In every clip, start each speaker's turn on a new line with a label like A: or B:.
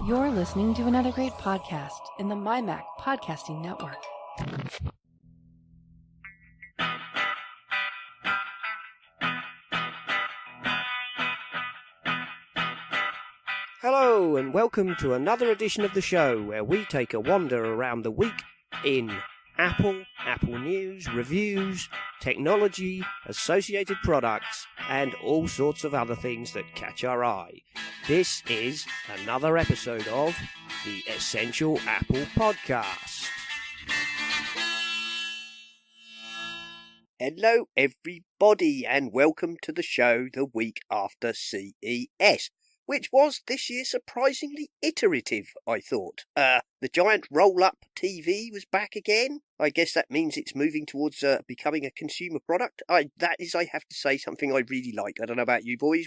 A: You're listening to another great podcast in the MyMac Podcasting Network.
B: Hello and welcome to another edition of the show where we take a wander around the week in Apple, Apple News, reviews, technology, associated products, and all sorts of other things that catch our eye. This is another episode of the Essential Apple Podcast. Hello everybody and welcome to the show the week after CES. Which was this year surprisingly iterative, I thought. The giant roll-up TV was back again. I guess that means it's moving towards becoming a consumer product. That is, I have to say, something I really like. I don't know about you boys.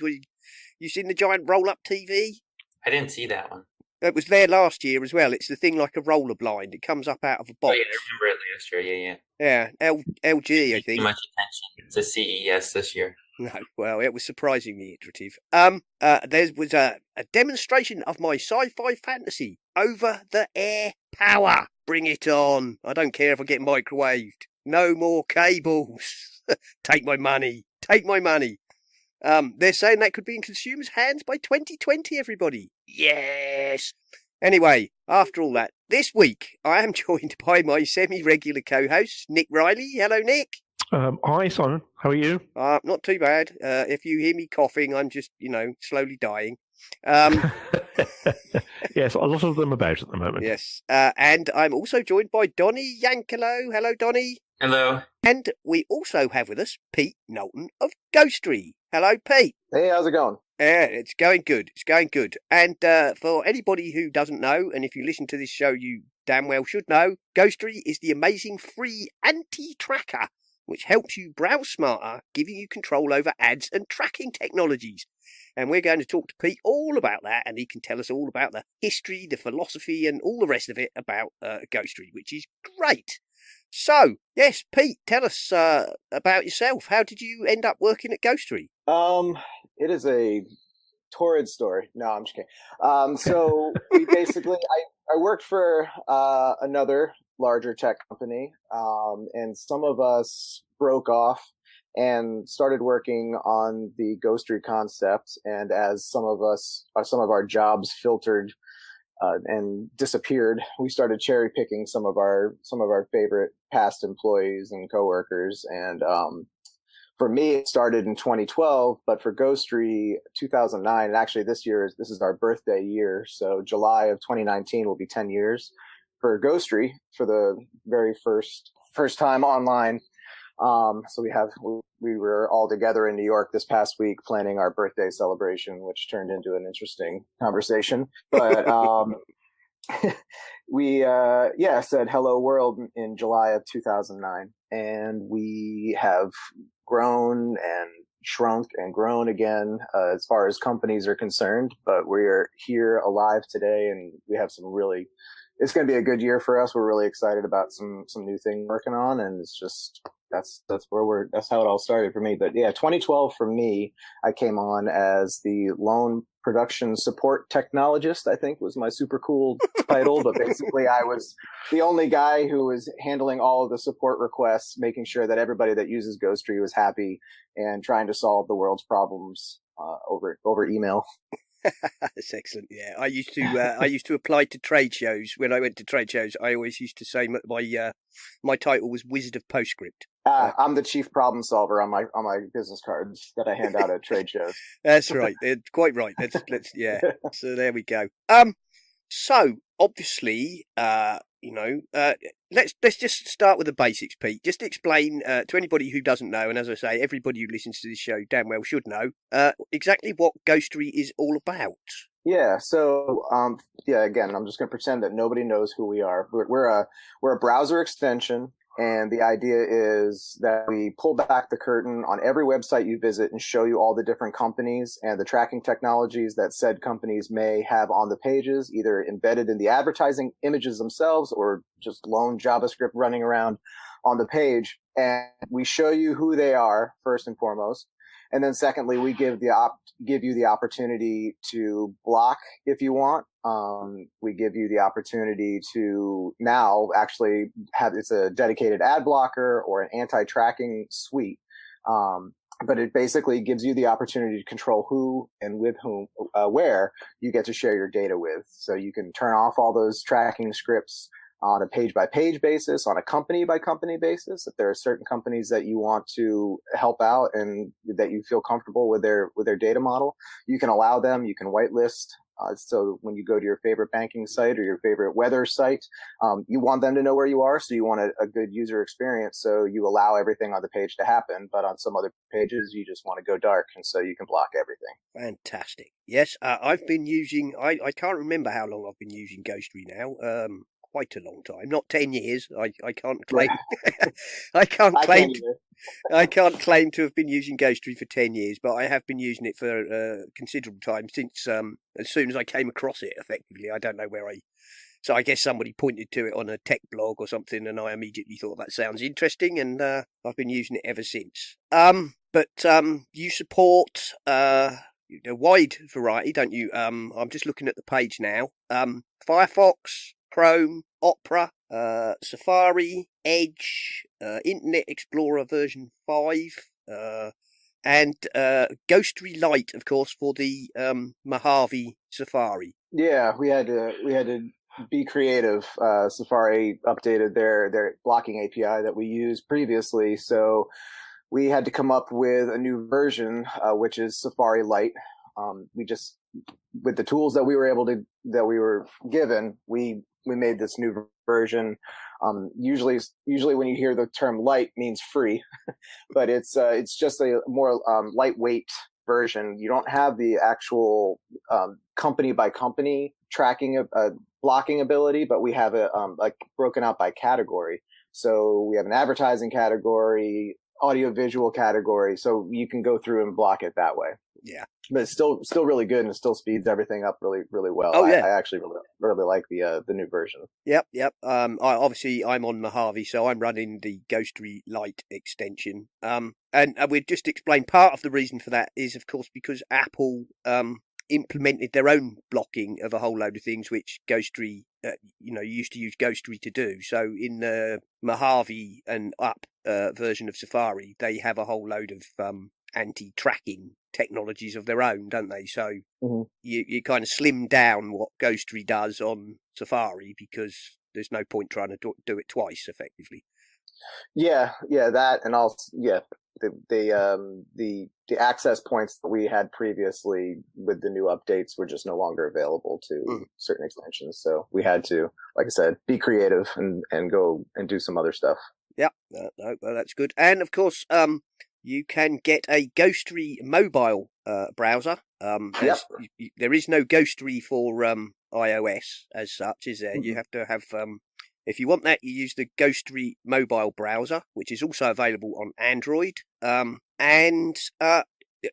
B: You seen the giant roll-up TV?
C: I didn't see that one.
B: It was there last year as well. It's the thing like a roller blind. It comes up out of a box.
C: Oh, yeah, I remember it last year,
B: Yeah, LG, I think.
C: Too much attention to CES this year.
B: No, well, it was surprisingly iterative. There was a demonstration of my sci-fi fantasy, over-the-air power. Bring it on. I don't care if I get microwaved. No more cables. Take my money. Take my money. They're saying that could be in consumers' hands by 2020, everybody. Yes. Anyway, after all that, this week I am joined by my semi-regular co-host, Nick Riley. Hello, Nick.
D: Hi, Simon. How are you?
B: Not too bad. If you hear me coughing, I'm just, slowly dying.
D: Yes, a lot of them about at the moment.
B: Yes. And I'm also joined by Donny Yankellow. Hello, Donny.
C: Hello.
B: And we also have with us Pete Knowlton of Ghostery. Hello, Pete.
E: Hey, how's it going?
B: Yeah, it's going good. It's going good. And for anybody who doesn't know, and if you listen to this show, you damn well should know, Ghostery is the amazing free anti-tracker which helps you browse smarter, giving you control over ads and tracking technologies. And we're going to talk to Pete all about that, and he can tell us all about the history, the philosophy, and all the rest of it about Ghostery, which is great. So, yes, Pete, tell us about yourself. How did you end up working at Ghostery?
E: It is a torrid story. No, I'm just kidding. So we basically, I worked for another larger tech company, and some of us broke off and started working on the Ghostery concept. And as some of our jobs filtered and disappeared, we started cherry picking some of our favorite past employees and coworkers. And for me, it started in 2012, but for Ghostery, 2009. And actually, this is our birthday year, so July of 2019 will be 10 years for Ghostery for the very first time online. So we were all together in New York this past week planning our birthday celebration, which turned into an interesting conversation. But we said hello world in July of 2009, and we have grown and shrunk and grown again as far as companies are concerned. But we're here alive today, and we have it's going to be a good year for us. We're really excited about some new things working on, and it's just that's how it all started for me. But yeah, 2012 for me, I came on as the lone production support technologist, I think was my super cool title. But basically, I was the only guy who was handling all of the support requests, making sure that everybody that uses Ghostery was happy, and trying to solve the world's problems over email.
B: That's excellent. Yeah, I used to apply to trade shows. When I went to trade shows, I always used to say my title was Wizard of PostScript.
E: I'm the chief problem solver on my business cards that I hand out at trade shows.
B: That's right. Quite right. Let's yeah. So there we go. So obviously, let's just start with the basics, Pete. Just explain to anybody who doesn't know, and as I say, everybody who listens to this show damn well should know exactly what Ghostery is all about.
E: Yeah. So again, I'm just going to pretend that nobody knows who we are. We're a browser extension. And the idea is that we pull back the curtain on every website you visit and show you all the different companies and the tracking technologies that said companies may have on the pages, either embedded in the advertising images themselves or just lone JavaScript running around on the page. And we show you who they are, first and foremost. And then secondly, we give you the opportunity to block if you want. We give you the opportunity to now actually it's a dedicated ad blocker or an anti-tracking suite. But it basically gives you the opportunity to control who and with whom, where you get to share your data with. So you can turn off all those tracking scripts on a page-by-page basis, on a company-by-company basis. If there are certain companies that you want to help out and that you feel comfortable with their data model, you can allow them. You can whitelist. So when you go to your favorite banking site or your favorite weather site, you want them to know where you are. So you want a good user experience. So you allow everything on the page to happen. But on some other pages, you just want to go dark. And so you can block everything.
B: Fantastic. Yes, I've been using, I can't remember how long I've been using Ghostery now. Quite a long time, not 10 years. I can't claim. I can't claim to have been using Ghostery for 10 years, but I have been using it for considerable time since as soon as I came across it. Effectively, I don't know where So I guess somebody pointed to it on a tech blog or something, and I immediately thought that sounds interesting, and I've been using it ever since. But you support a wide variety, don't you? I'm just looking at the page now. Firefox, Chrome, Opera, Safari, Edge, Internet Explorer version 5, and Ghostery Lite, of course, for the Mojave Safari.
E: Yeah, we had to be creative. Safari updated their blocking API that we used previously, so we had to come up with a new version, which is Safari Lite. We just, with the tools that we were given, we made this new version. Usually when you hear the term light means free, but it's just a more lightweight version. You don't have the actual company by company tracking blocking ability, but we have it like broken out by category. So we have an advertising category, audio visual category, so you can go through and block it that way.
B: Yeah,
E: but it's still really good, and it still speeds everything up really, really well.
B: Oh yeah,
E: I actually really like the new version.
B: Yep. I'm on Mojave, so I'm running the Ghostery Lite extension. And we've just explained part of the reason for that is, of course, because Apple implemented their own blocking of a whole load of things, which Ghostery, used to use Ghostery to do. So in the Mojave and up version of Safari, they have a whole load of anti-tracking technologies of their own, don't they? So you kind of slim down what Ghostery does on Safari because there's no point trying to do it twice, effectively.
E: Yeah, that, and also the access points that we had previously with the new updates were just no longer available to certain extensions. So we had to, like I said, be creative and go and do some other stuff. Yeah,
B: no, that's good. And of course, you can get a Ghostery mobile browser. There is no Ghostery for iOS as such, is there? You have to have, if you want that, you use the Ghostery mobile browser, which is also available on Android. And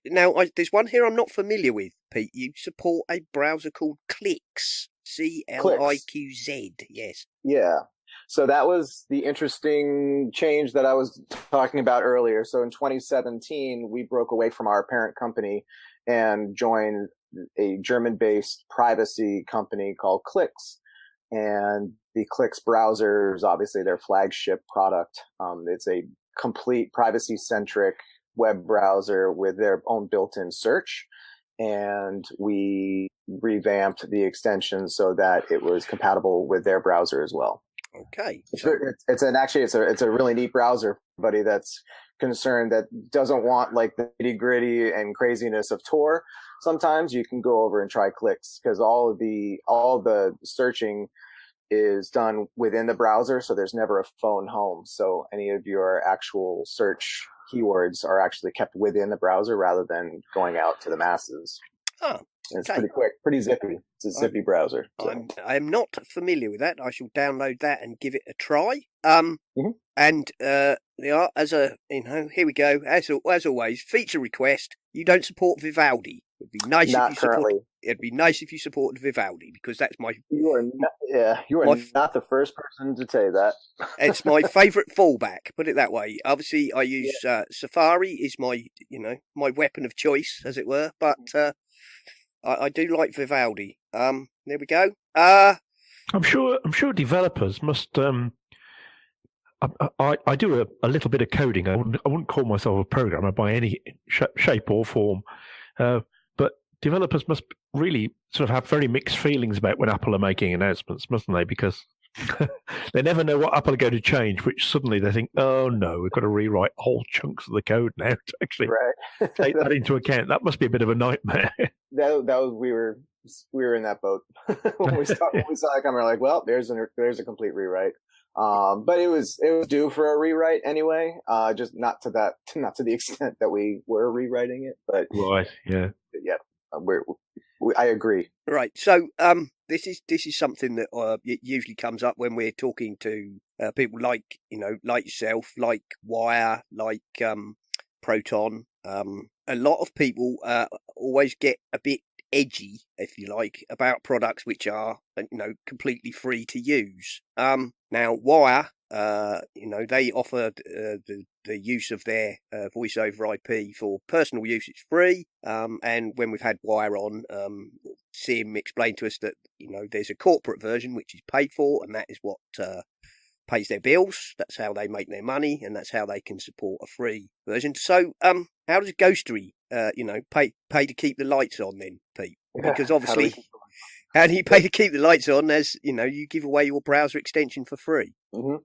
B: now there's one here I'm not familiar with, Pete. You support a browser called Clix, CLIQZ. Yes.
E: Yeah. So that was the interesting change that I was talking about earlier. So in 2017, we broke away from our parent company and joined a German-based privacy company called Clix. And the Clix browser is obviously their flagship product. It's a complete privacy-centric web browser with their own built-in search. And we revamped the extension so that it was compatible with their browser as well.
B: Okay.
E: It's a really neat browser, buddy, that's concerned that doesn't want like the nitty-gritty and craziness of Tor. Sometimes you can go over and try Clix because all the searching is done within the browser, so there's never a phone home. So any of your actual search keywords are actually kept within the browser rather than going out to the masses.
B: Oh.
E: And it's pretty quick, pretty zippy. It's a zippy browser. So.
B: I am not familiar with that. I shall download that and give it a try. And here we go. As always, feature request. You don't support Vivaldi. It'd be nice
E: Not
B: if you
E: currently.
B: it'd be nice if you supported Vivaldi, because that's my
E: You are not, not the first person to say that.
B: it's my favourite fallback. Put it that way. Obviously, I use Safari is my my weapon of choice, as it were. But I do like Vivaldi. There we go.
D: I'm sure developers must. I do a little bit of coding. I wouldn't call myself a programmer by any shape or form, but developers must really sort of have very mixed feelings about when Apple are making announcements, mustn't they? Because they never know what Apple are going to change, which suddenly they think, oh no, we've got to rewrite whole chunks of the code now to actually take that into account. That must be a bit of a nightmare.
E: that was we were in that boat when we saw it coming. We're like, well, there's a complete rewrite. But it was due for a rewrite anyway. Just not to the extent that we were rewriting it. But
D: right, yeah.
E: I agree.
B: Right. So this is something that it usually comes up when we're talking to people like like yourself, like Wire, like Proton. A lot of people always get a bit edgy, if you like, about products which are completely free to use. Now Wire, they offer the use of their voice over IP for personal use. It's free, and when we've had Wire on, Sim explained to us that there's a corporate version which is paid for, and that is what pays their bills. That's how they make their money, and that's how they can support a free version. So, how does Ghostery, pay to keep the lights on then, Pete? Because obviously, how do you pay to keep the lights on? As you give away your browser extension for free.
E: Mm-hmm.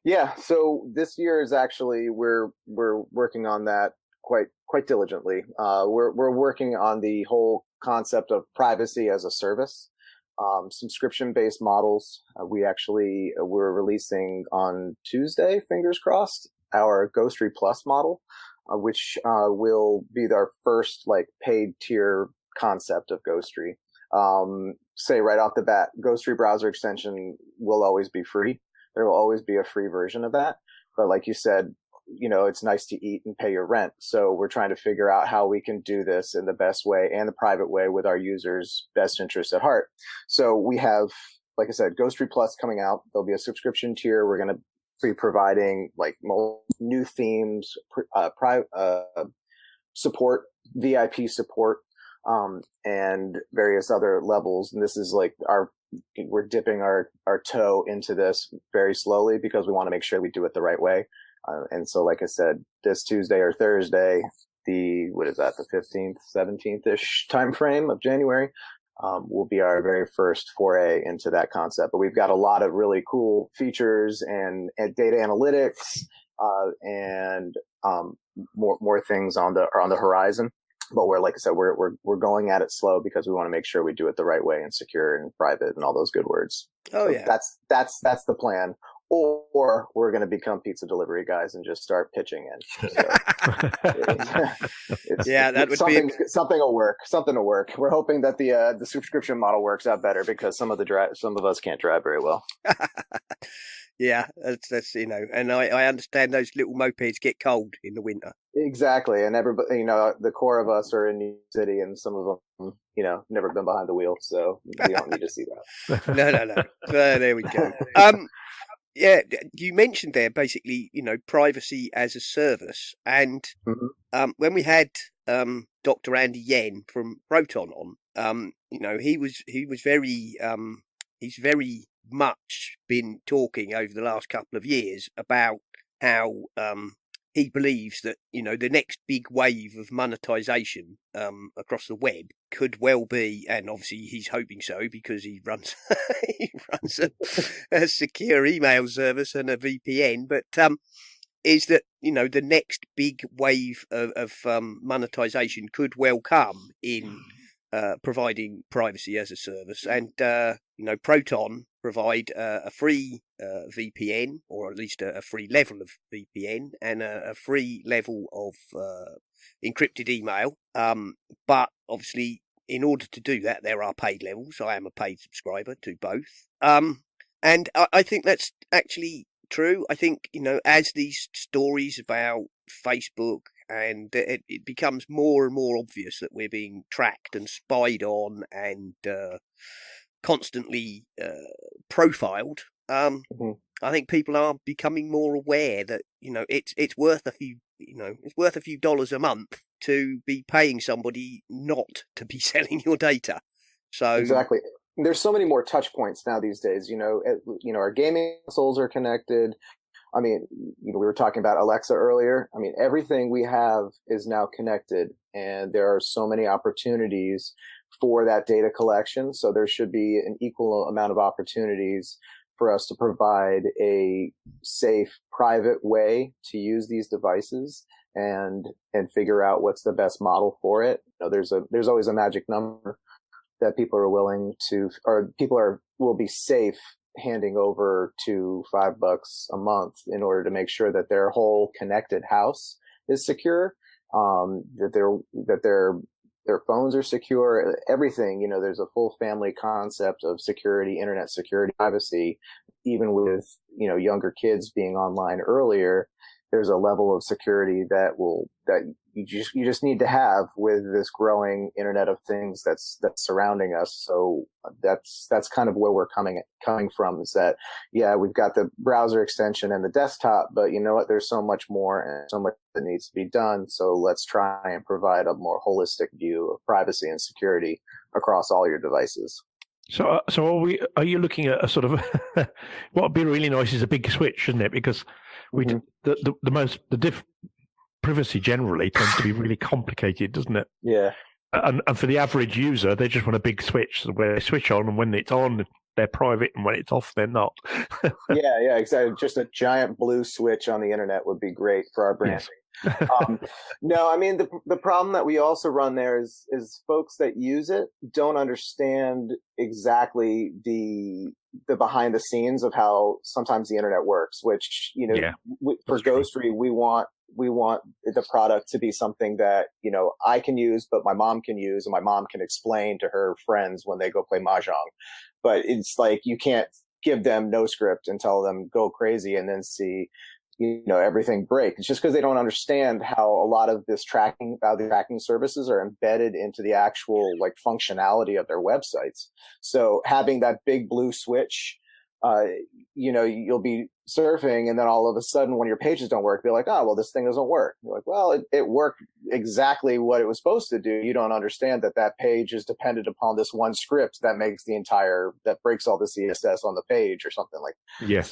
E: Yeah. So this year is actually we're working on that quite diligently. We're working on the whole concept of privacy as a service. Subscription-based models. We're releasing on Tuesday, fingers crossed, our Ghostery Plus model, which will be our first paid tier concept of Ghostery. Say right off the bat, Ghostery browser extension will always be free. There will always be a free version of that. But like you said, it's nice to eat and pay your rent. So we're trying to figure out how we can do this in the best way and the private way with our users' best interests at heart. So we have, like I said, Ghostery Plus coming out. There'll be a subscription tier. We're going to be providing new themes, support, VIP support, and various other levels. And this is we're dipping our toe into this very slowly because we want to make sure we do it the right way. And so, like I said, this Tuesday or Thursday, the 15th, 17th-ish time frame of January, will be our very first foray into that concept. But we've got a lot of really cool features and data analytics, and more things on the horizon. But like I said, we're going at it slow because we want to make sure we do it the right way and secure and private and all those good words.
B: Oh,
E: so
B: yeah.
E: That's the plan. Or we're going to become pizza delivery guys and just start pitching in. So
B: that would
E: something will work. Something will work. We're hoping that the subscription model works out better because some of us can't drive very well.
B: Yeah, that's and I understand those little mopeds get cold in the winter.
E: Exactly, and everybody, the core of us are in New York City, and some of them, never been behind the wheel, so we don't need to see that.
B: No. There we go. Yeah, you mentioned there basically, privacy as a service, and when we had Dr. Andy Yen from Proton on, he was he's very much been talking over the last couple of years about how he believes that the next big wave of monetization across the web could well be, and obviously he's hoping so because he runs a secure email service and a VPN, but is that the next big wave of monetization could well come in providing privacy as a service, and Proton provide a free VPN, or at least a free level of VPN, and a free level of encrypted email. But obviously, in order to do that, there are paid levels. I am a paid subscriber to both. And I think that's actually true. I think, as these stories about Facebook and it becomes more and more obvious that we're being tracked and spied on and constantly profiled. I think people are becoming more aware that it's worth a few dollars a month to be paying somebody not to be selling your data. So
E: exactly. There's so many more touch points now these days. Our gaming consoles are connected. I mean, we were talking about Alexa earlier. I mean, everything we have is now connected, and there are so many opportunities for that data collection. So there should be an equal amount of opportunities for us to provide a safe, private way to use these devices and figure out what's the best model for it. There's always a magic number that people are willing to, or will be safe handing over to $5 a month in order to make sure that their whole connected house is secure, that their phones are secure, everything. There's a full family concept of security, internet security, privacy. Even with younger kids being online earlier, there's a level of security that you just need to have with this growing Internet of Things that's surrounding us. So that's kind of where we're coming from, is that, yeah, we've got the browser extension and the desktop, but you know what? There's so much more and so much that needs to be done. So let's try and provide a more holistic view of privacy and security across all your devices.
D: So are you looking at a sort of what would be really nice is a big switch, isn't it? Because privacy generally tends to be really complicated, doesn't it?
E: Yeah.
D: And for the average user, they just want a big switch where they switch on, and when it's on, they're private, and when it's off, they're not.
E: Yeah, exactly. Just a giant blue switch on the internet would be great for our branding. Yes. No, I mean, the problem that we also run there is folks that use it don't understand exactly the behind the scenes of how sometimes the internet works, which, for Ghostery, we want the product to be something that, I can use, but my mom can use, and my mom can explain to her friends when they go play Mahjong. But it's like, you can't give them no script and tell them go crazy and then see, everything break. It's just because they don't understand how a lot of the tracking services are embedded into the actual functionality of their websites. So having that big blue switch, you'll be surfing, and then all of a sudden when your pages don't work, be like, oh, well, this thing doesn't work. You're like, well, it worked exactly what it was supposed to do. You don't understand that page is dependent upon this one script that breaks all the CSS on the page or something like that.
D: Yes.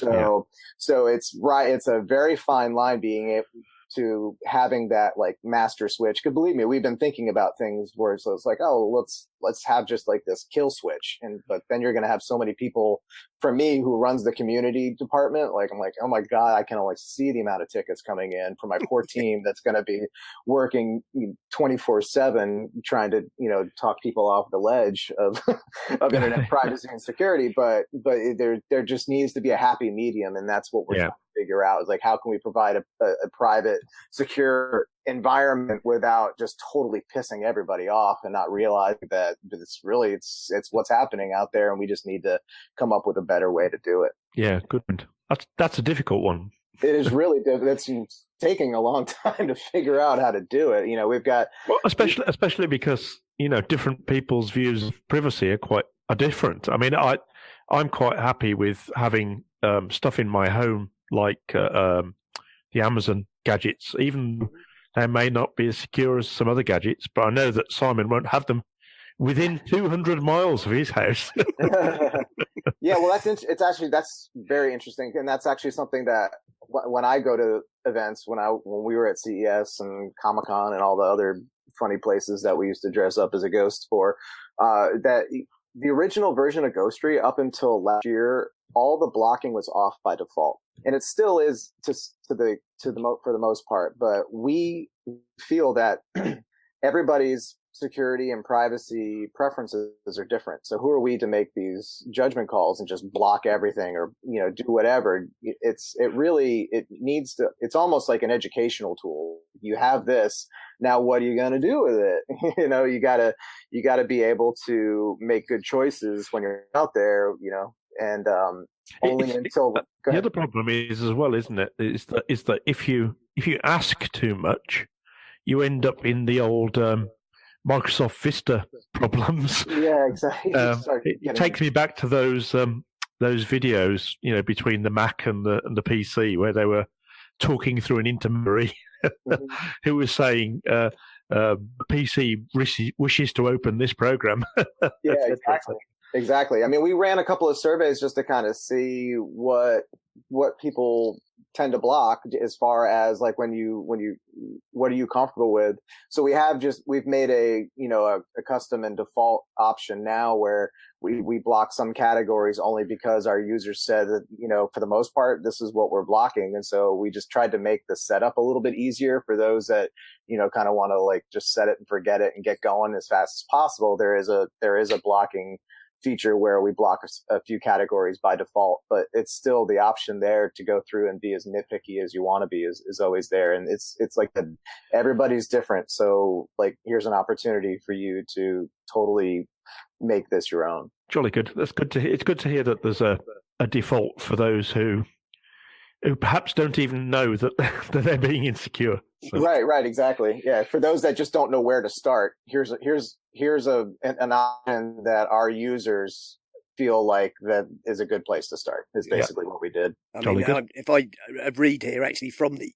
E: So it's right. It's a very fine line being able to having that master switch. Because believe me, we've been thinking about things where it's like, oh, let's have just this kill switch. But then you're going to have so many people, for me, who runs the community department. I'm like, oh my God, I can only see the amount of tickets coming in for my poor team that's going to be working 24/7 trying to, talk people off the ledge of internet privacy and security. But there just needs to be a happy medium. And that's what we're trying to figure out, is how can we provide a private, secure environment without just totally pissing everybody off and not realizing that it's what's happening out there, and we just need to come up with a better way to do it.
D: Yeah, good. That's a difficult one.
E: It is really difficult. It's taking a long time to figure out how to do it. We've got
D: especially because different people's views of privacy are different. I mean, I'm quite happy with having stuff in my home like the Amazon gadgets, even they may not be as secure as some other gadgets, but I know that Simon won't have them within 200 miles of his house.
E: Yeah, well, that's very interesting, and that's actually something that when I go to events, when we were at CES and Comic-Con and all the other funny places that we used to dress up as a ghost for, that the original version of Ghostery up until last year, all the blocking was off by default, and it still is for the most part. But we feel that everybody's security and privacy preferences are different. So who are we to make these judgment calls and just block everything or do whatever? It's almost like an educational tool. You have this, now what are you going to do with it? You gotta be able to make good choices when you're out there, and
D: the other problem is as well, isn't it? Is that if you ask too much, you end up in the old Microsoft Vista problems.
E: Yeah, exactly.
D: It takes me back to those videos, between the Mac and the PC, where they were talking through an intermediary who was saying PC wishes to open this program.
E: Yeah, exactly. I mean, we ran a couple of surveys just to kind of see what people tend to block as far as like when you what are you comfortable with. So we've made a custom and default option now where we block some categories only because our users said that, for the most part, this is what we're blocking. And so we just tried to make the setup a little bit easier for those that, kind of want to like just set it and forget it and get going as fast as possible. There is a blocking feature where we block a few categories by default, but it's still the option there to go through and be as nitpicky as you want to be is always there. And it's like everybody's different. So like, here's an opportunity for you to totally make this your own.
D: Jolly good. That's good to hear. It's good to hear that there's a default for those who perhaps don't even know that they're being insecure. So.
E: Right, exactly. Yeah, for those that just don't know where to start, here's an option that our users feel like that is a good place to start. Is basically what we did.
B: I mean, if I read here actually from the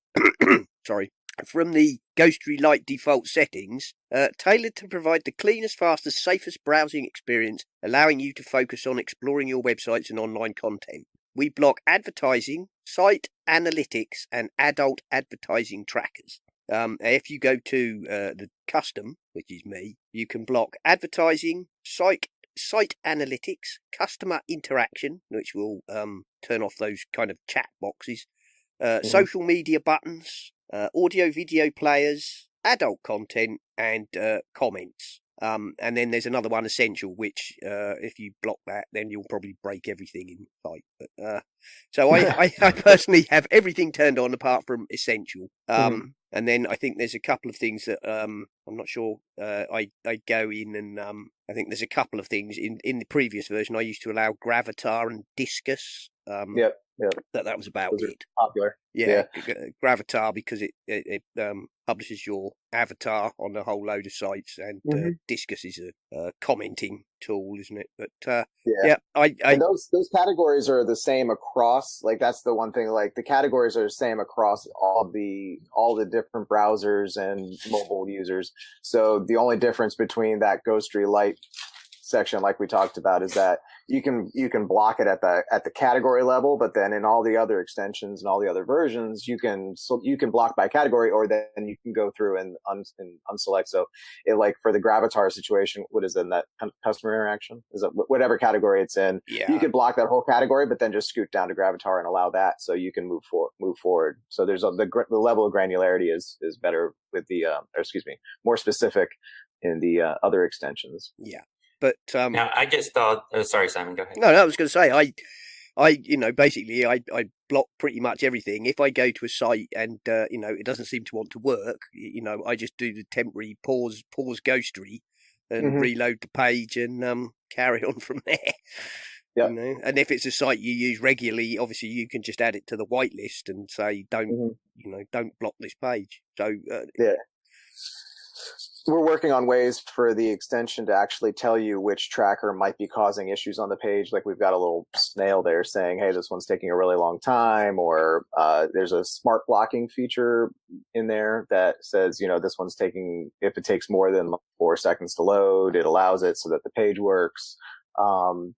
B: from the Ghostery Lite default settings, tailored to provide the cleanest, fastest, safest browsing experience, allowing you to focus on exploring your websites and online content. We block advertising, site analytics, and adult advertising trackers. If you go to the custom, which is me, you can block advertising, site analytics, customer interaction, which will turn off those kind of chat boxes, social media buttons, audio video players, adult content, and comments. And then there's another one, essential, which if you block that, then you'll probably break everything in sight. But so I personally have everything turned on apart from essential. And then I think there's a couple of things that I'm not sure. I go in and I think there's a couple of things in the previous version. I used to allow Gravatar and Discus.
E: Yep.
B: That was about
E: Those
B: it.
E: Popular.
B: Yeah. Gravatar because it publishes your avatar on a whole load of sites, and Discus is a commenting tool, isn't it? But
E: and those categories are the same across. Like that's the one thing. Like the categories are the same across all the different browsers and mobile users. So the only difference between that Ghostery Lite section, like we talked about, is that you can block it at the category level, but then in all the other extensions and all the other versions, you can block by category, or then you can go through and unselect. So it, like for the Gravatar situation, what is in that customer interaction? Is it whatever category it's in? Yeah. You could block that whole category, but then just scoot down to Gravatar and allow that, so you can move forward. So there's the level of granularity is better with the more specific in the other extensions.
B: Yeah. But
C: now I just thought. Sorry, Simon. Go ahead.
B: No, I was going to say I basically I block pretty much everything. If I go to a site and it doesn't seem to want to work, I just do the temporary pause Ghostery and reload the page and carry on from there. Yeah. And if it's a site you use regularly, obviously you can just add it to the whitelist and say don't block this page. So
E: yeah. We're working on ways for the extension to actually tell you which tracker might be causing issues on the page. Like we've got a little snail there saying, hey, this one's taking a really long time, or there's a smart blocking feature in there that says, this one's taking, if it takes more than 4 seconds to load, it allows it so that the page works.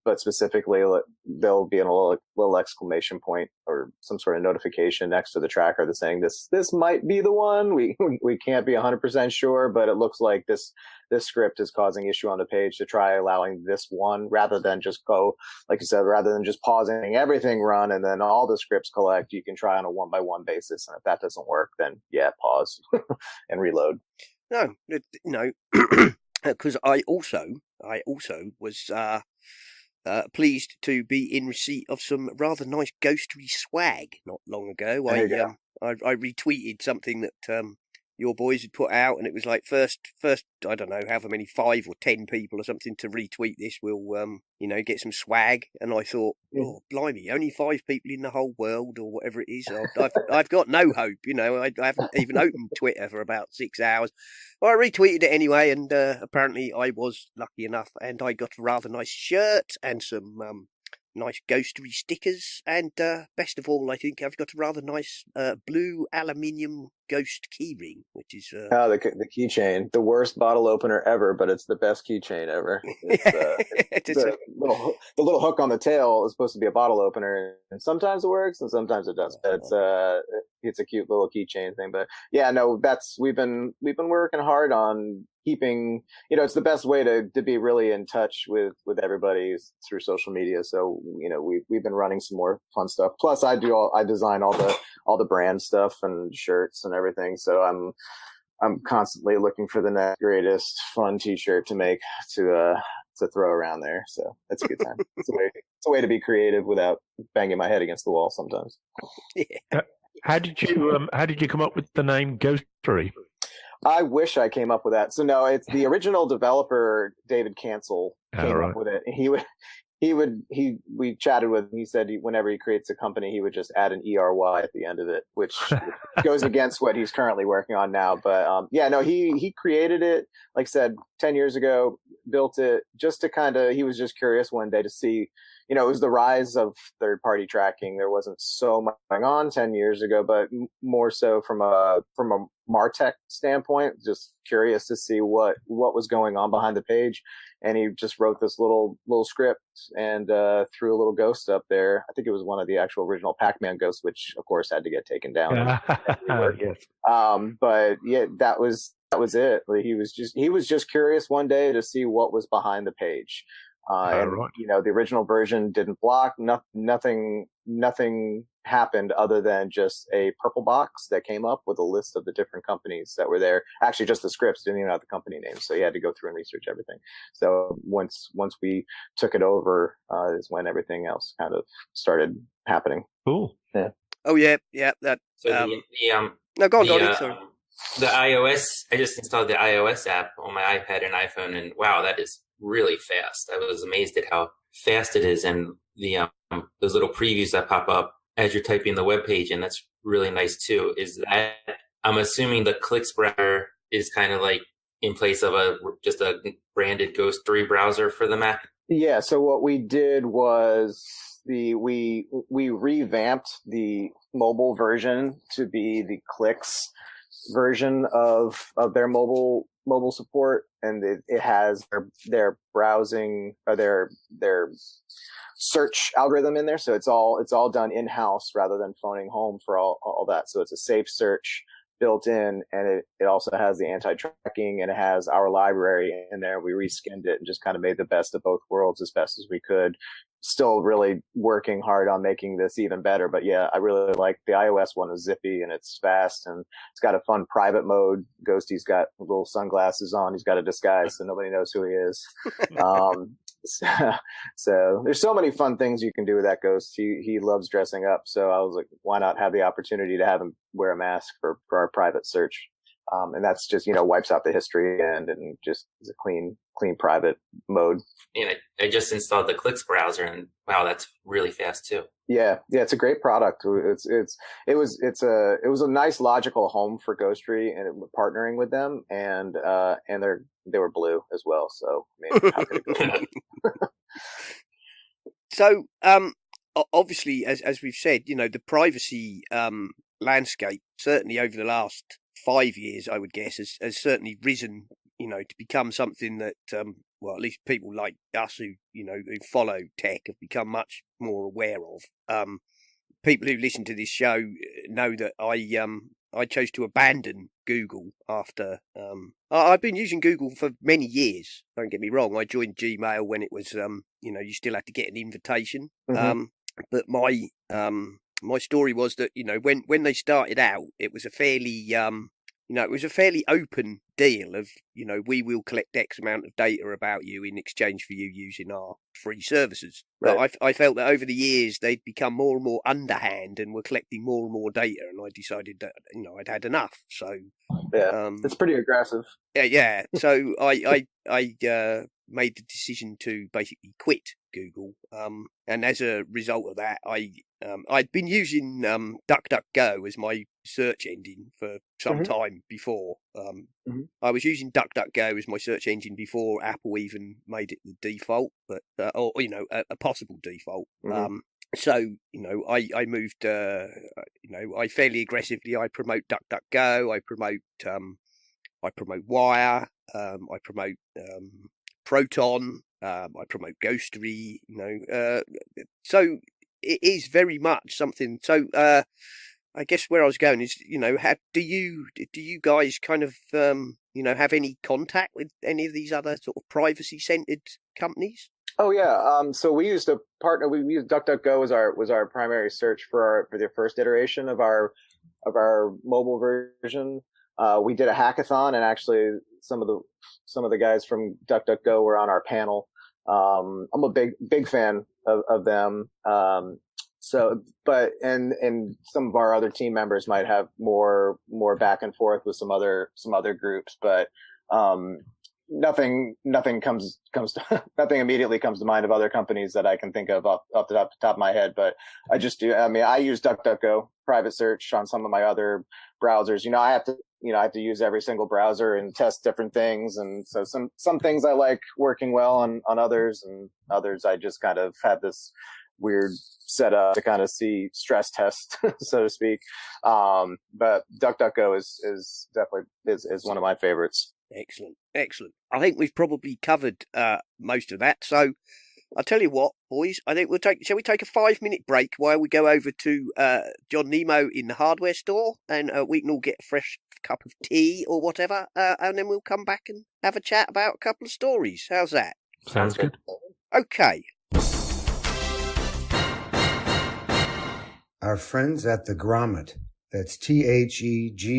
E: But specifically, there'll be a little exclamation point or some sort of notification next to the tracker that's saying this might be the one. We can't be 100% sure, but it looks like this script is causing issue on the page, to try allowing this one, rather than just go, like you said, rather than just pausing everything run and then all the scripts collect. You can try on a 1-by-1 basis, and if that doesn't work, then pause and reload.
B: No, because I also was pleased to be in receipt of some rather nice Ghostery swag not long ago. I retweeted something that your boys had put out, and it was like first I don't know however many 5 or 10 people or something to retweet this will get some swag. And I thought, oh blimey, only 5 people in the whole world or whatever it is. I've got no hope. I haven't even opened Twitter for about 6 hours. Well, I retweeted it anyway, and apparently I was lucky enough, and I got a rather nice shirt and some nice Ghostery stickers, and best of all, I think I've got a rather nice blue aluminium ghost keyring, which is
E: the keychain, the worst bottle opener ever, but it's the best keychain ever. The little hook on the tail is supposed to be a bottle opener, and sometimes it works and sometimes it doesn't. It's a cute little keychain thing, but yeah, no, we've been working hard on keeping, it's the best way to be really in touch with everybody through social media. So we've been running some more fun stuff. Plus, I design all the brand stuff and shirts and everything. So I'm constantly looking for the next greatest fun T-shirt to make to throw around there. So it's a good time. It's a way to be creative without banging my head against the wall sometimes.
B: Yeah.
D: How did you come up with the name Ghostery?
E: I wish I came up with that. So no, it's the original developer, David Cancel, came up with it. We chatted with him. He said whenever he creates a company, he would just add an ERY at the end of it, which goes against what he's currently working on now. But he created it, like I said, 10 years ago, built it just to he was just curious one day to see, it was the rise of third-party tracking. There wasn't so much going on 10 years ago, but more so from a MarTech standpoint, just curious to see what was going on behind the page. And he just wrote this little script and threw a little ghost up there. I think it was one of the actual original Pac-Man ghosts, which of course had to get taken down.
D: Yes.
E: But yeah, that was it. He was just curious one day to see what was behind the page. Right. The original version didn't block. Nothing happened other than just a purple box that came up with a list of the different companies that were there. Actually, just the scripts, didn't even have the company names, so you had to go through and research everything. So once we took it over, is when everything else kind of started happening.
D: Cool.
E: Yeah.
B: Oh yeah. That.
C: So
B: No, go on, Donny. Sorry.
C: The iOS. I just installed the iOS app on my iPad and iPhone, and wow, that is really fast. I was amazed at how fast it is, and the those little previews that pop up as you're typing the web page, and that's really nice too. Is that I'm assuming the Clicks browser is kind of like in place of just a branded Ghostery browser for the Mac?
E: Yeah. So what we did was we revamped the mobile version to be the Clicks version of their mobile support, and it has their browsing or their search algorithm in there, so it's all done in-house rather than phoning home for all that. So it's a safe search built in, and it also has the anti-tracking, and it has our library in there. We reskinned it and just kind of made the best of both worlds as best as we could. Still really working hard on making this even better. But yeah, I really like the iOS one. Is zippy and it's fast, and it's got a fun private mode. Ghosty's got little sunglasses on. He's got a disguise so nobody knows who he is. So there's so many fun things you can do with that ghost. He loves dressing up. So I was like, why not have the opportunity to have him wear a mask for our private search? And that's just, wipes out the history and just is a clean private mode.
C: And I just installed the Clicks browser, and wow, that's really fast too.
E: Yeah, it's a great product. It was a nice logical home for Ghostery, and partnering with them, and they were blue as well. So I mean, how could it go wrong?
B: So obviously, as we've said, the privacy landscape certainly over the last 5 years, I would guess, has certainly risen, to become something that, well, at least people like us who follow tech have become much more aware of. People who listen to this show know that I chose to abandon Google after I've been using Google for many years. Don't get me wrong. I joined Gmail when it was, you still had to get an invitation. Mm-hmm. But my story was that, when they started out, it was a fairly, it was a fairly open deal of, we will collect X amount of data about you in exchange for you using our free services.
E: Right.
B: But I felt that over the years they'd become more and more underhand and were collecting more and more data, and I decided that I'd had enough. So
E: it's pretty aggressive.
B: Yeah. So I made the decision to basically quit Google, and as a result of that, I'd been using DuckDuckGo as my search engine for some time before. I was using DuckDuckGo as my search engine before Apple even made it the default, but or a possible default. So I moved. I fairly aggressively. I promote DuckDuckGo. I promote Wire. I promote Proton. I promote Ghostery. So it is very much something. So I guess where I was going is, do you guys kind of have any contact with any of these other sort of privacy-centered companies?
E: Oh yeah. So we used a partner. We used DuckDuckGo was our primary search for the first iteration of our mobile version. We did a hackathon, and actually some of the guys from DuckDuckGo were on our panel. I'm a big fan of them. So, but and some of our other team members might have more back and forth with some other groups, but nothing comes to, nothing immediately comes to mind of other companies that I can think of off the top of my head. But I just do. I mean, I use DuckDuckGo private search on some of my other browsers. I have to use every single browser and test different things, and so some things I like working well on others, and others I just kind of have this weird setup to kind of see stress test, so to speak. But DuckDuckGo is definitely is one of my favorites.
B: Excellent. I think we've probably covered most of that. So I'll tell you what, boys. I think shall we take a 5-minute break while we go over to John Nemo in the hardware store, and we can all get a fresh cup of tea or whatever, and then we'll come back and have a chat about a couple of stories. How's that?
D: Sounds good.
B: Okay.
F: Our friends at the Grommet, that's TheGrommet,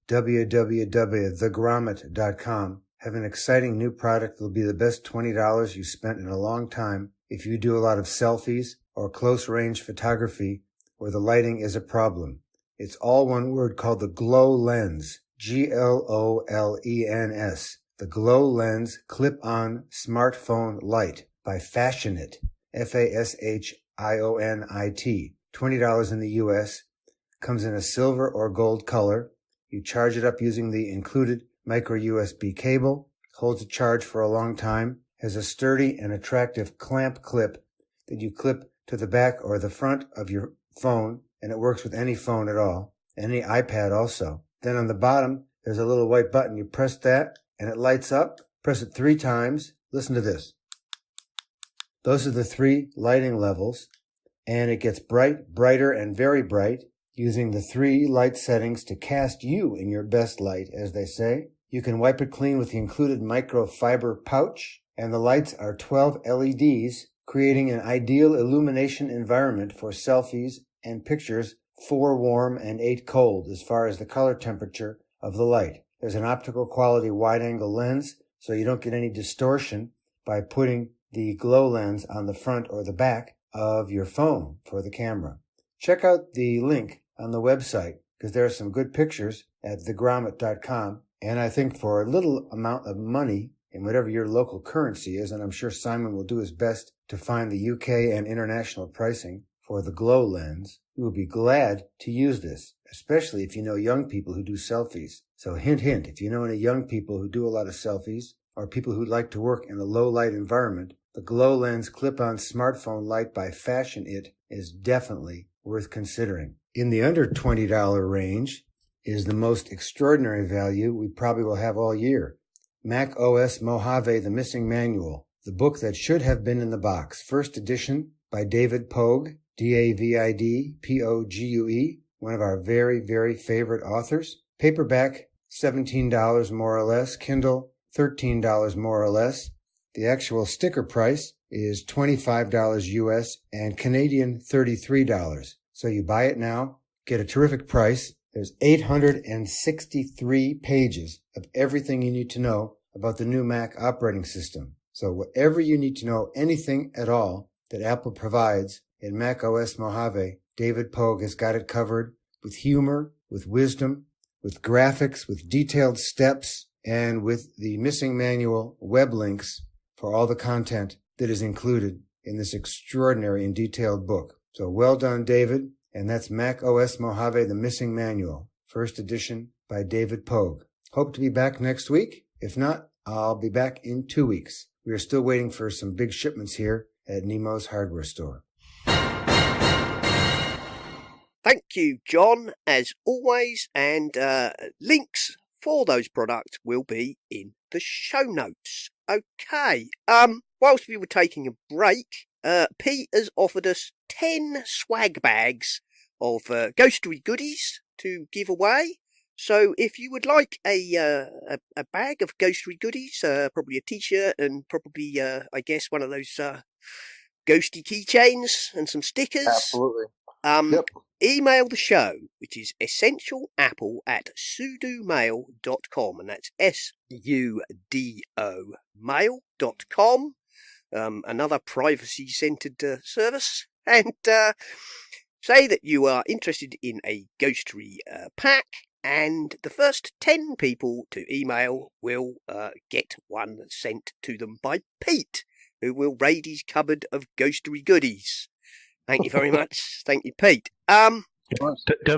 F: www.thegrommet.com, have an exciting new product that will be the best $20 you spent in a long time if you do a lot of selfies or close-range photography where the lighting is a problem. It's all one word called the Glow Lens, GLOLENS, the Glow Lens Clip-On Smartphone Light by Fashionit, FASHIONIT, $20 in the US, comes in a silver or gold color. You charge it up using the included micro USB cable, holds a charge for a long time, has a sturdy and attractive clamp clip that you clip to the back or the front of your phone, and it works with any phone at all, any iPad also. Then on the bottom, there's a little white button. You press that, and it lights up. Press it 3 times. Listen to this. Those are the 3 lighting levels, and it gets brighter, and very bright, using the 3 light settings to cast you in your best light, as they say. You can wipe it clean with the included microfiber pouch, and the lights are 12 LEDs, creating an ideal illumination environment for selfies and pictures, 4 warm and 8 cold as far as the color temperature of the light. There's an optical quality wide-angle lens, so you don't get any distortion by putting the glow lens on the front or the back of your phone for the camera. Check out the link on the website, because there are some good pictures at thegrommet.com, and I think for a little amount of money in whatever your local currency is, and I'm sure Simon will do his best to find the UK and international pricing for the glow lens, you will be glad to use this, especially if you know young people who do selfies. So hint, hint, if you know any young people who do a lot of selfies, or people who like to work in a low-light environment, the Glow Lens Clip-On Smartphone Light by Fashionit is definitely worth considering. In the under $20 range is the most extraordinary value we probably will have all year. Mac OS Mojave, The Missing Manual, the book that should have been in the box. First edition by David Pogue, David Pogue, one of our very, very favorite authors. Paperback, $17 more or less. Kindle, $13 more or less. The actual sticker price is $25 US and Canadian $33. So you buy it now, get a terrific price, There's 863 pages of everything you need to know about the new Mac operating system. So whatever you need to know, anything at all that Apple provides in Mac OS Mojave, David Pogue has got it covered with humor, with wisdom, with graphics, with detailed steps, and with the missing manual web links for all the content that is included in this extraordinary and detailed book. So well done, David. And that's Mac OS Mojave, The Missing Manual, first edition by David Pogue. Hope to be back next week. If not, I'll be back in 2 weeks. We are still waiting for some big shipments here at Nemo's hardware store.
B: Thank you, John, as always, and links for those products will be in the show notes. Okay, whilst we were taking a break, Pete has offered us 10 swag bags of Ghostery goodies to give away. So if you would like a bag of Ghostery goodies, probably a t-shirt and probably, I guess, one of those ghosty keychains and some stickers.
E: Absolutely.
B: Yep. Email the show, which is essentialapple@sudomail.com, and that's SUDO mail.com. Another privacy-centered service, and say that you are interested in a Ghostery pack, and the first 10 people to email will get one sent to them by Pete, who will raid his cupboard of Ghostery goodies. Thank you very much. Thank you, Pete.
D: Don't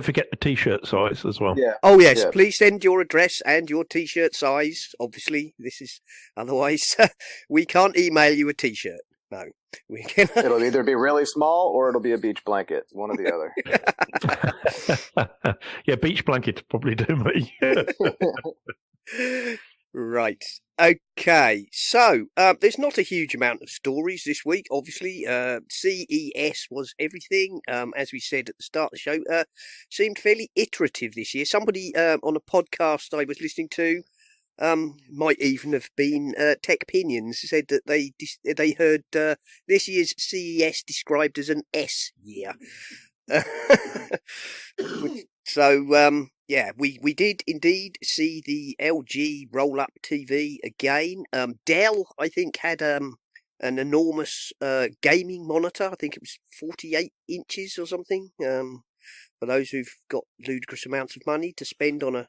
D: forget the t-shirt size as well.
E: Yeah.
B: Oh, yes.
E: Yeah.
B: Please send your address and your t-shirt size. Obviously, this is otherwise we can't email you a t-shirt. No, we can.
E: It'll either be really small or it'll be a beach blanket. One or the other.
D: Yeah, beach blanket probably do me.
B: Right. Okay. So there's not a huge amount of stories this week. Obviously, CES was everything. As we said at the start of the show, seemed fairly iterative this year. Somebody on a podcast I was listening to, might even have been Tech Pinions, said that they heard this year's CES described as an S year. So yeah, we did indeed see the LG roll-up TV again. Dell, I think, had an enormous gaming monitor. I think it was 48 inches or something. For those who've got ludicrous amounts of money to spend on a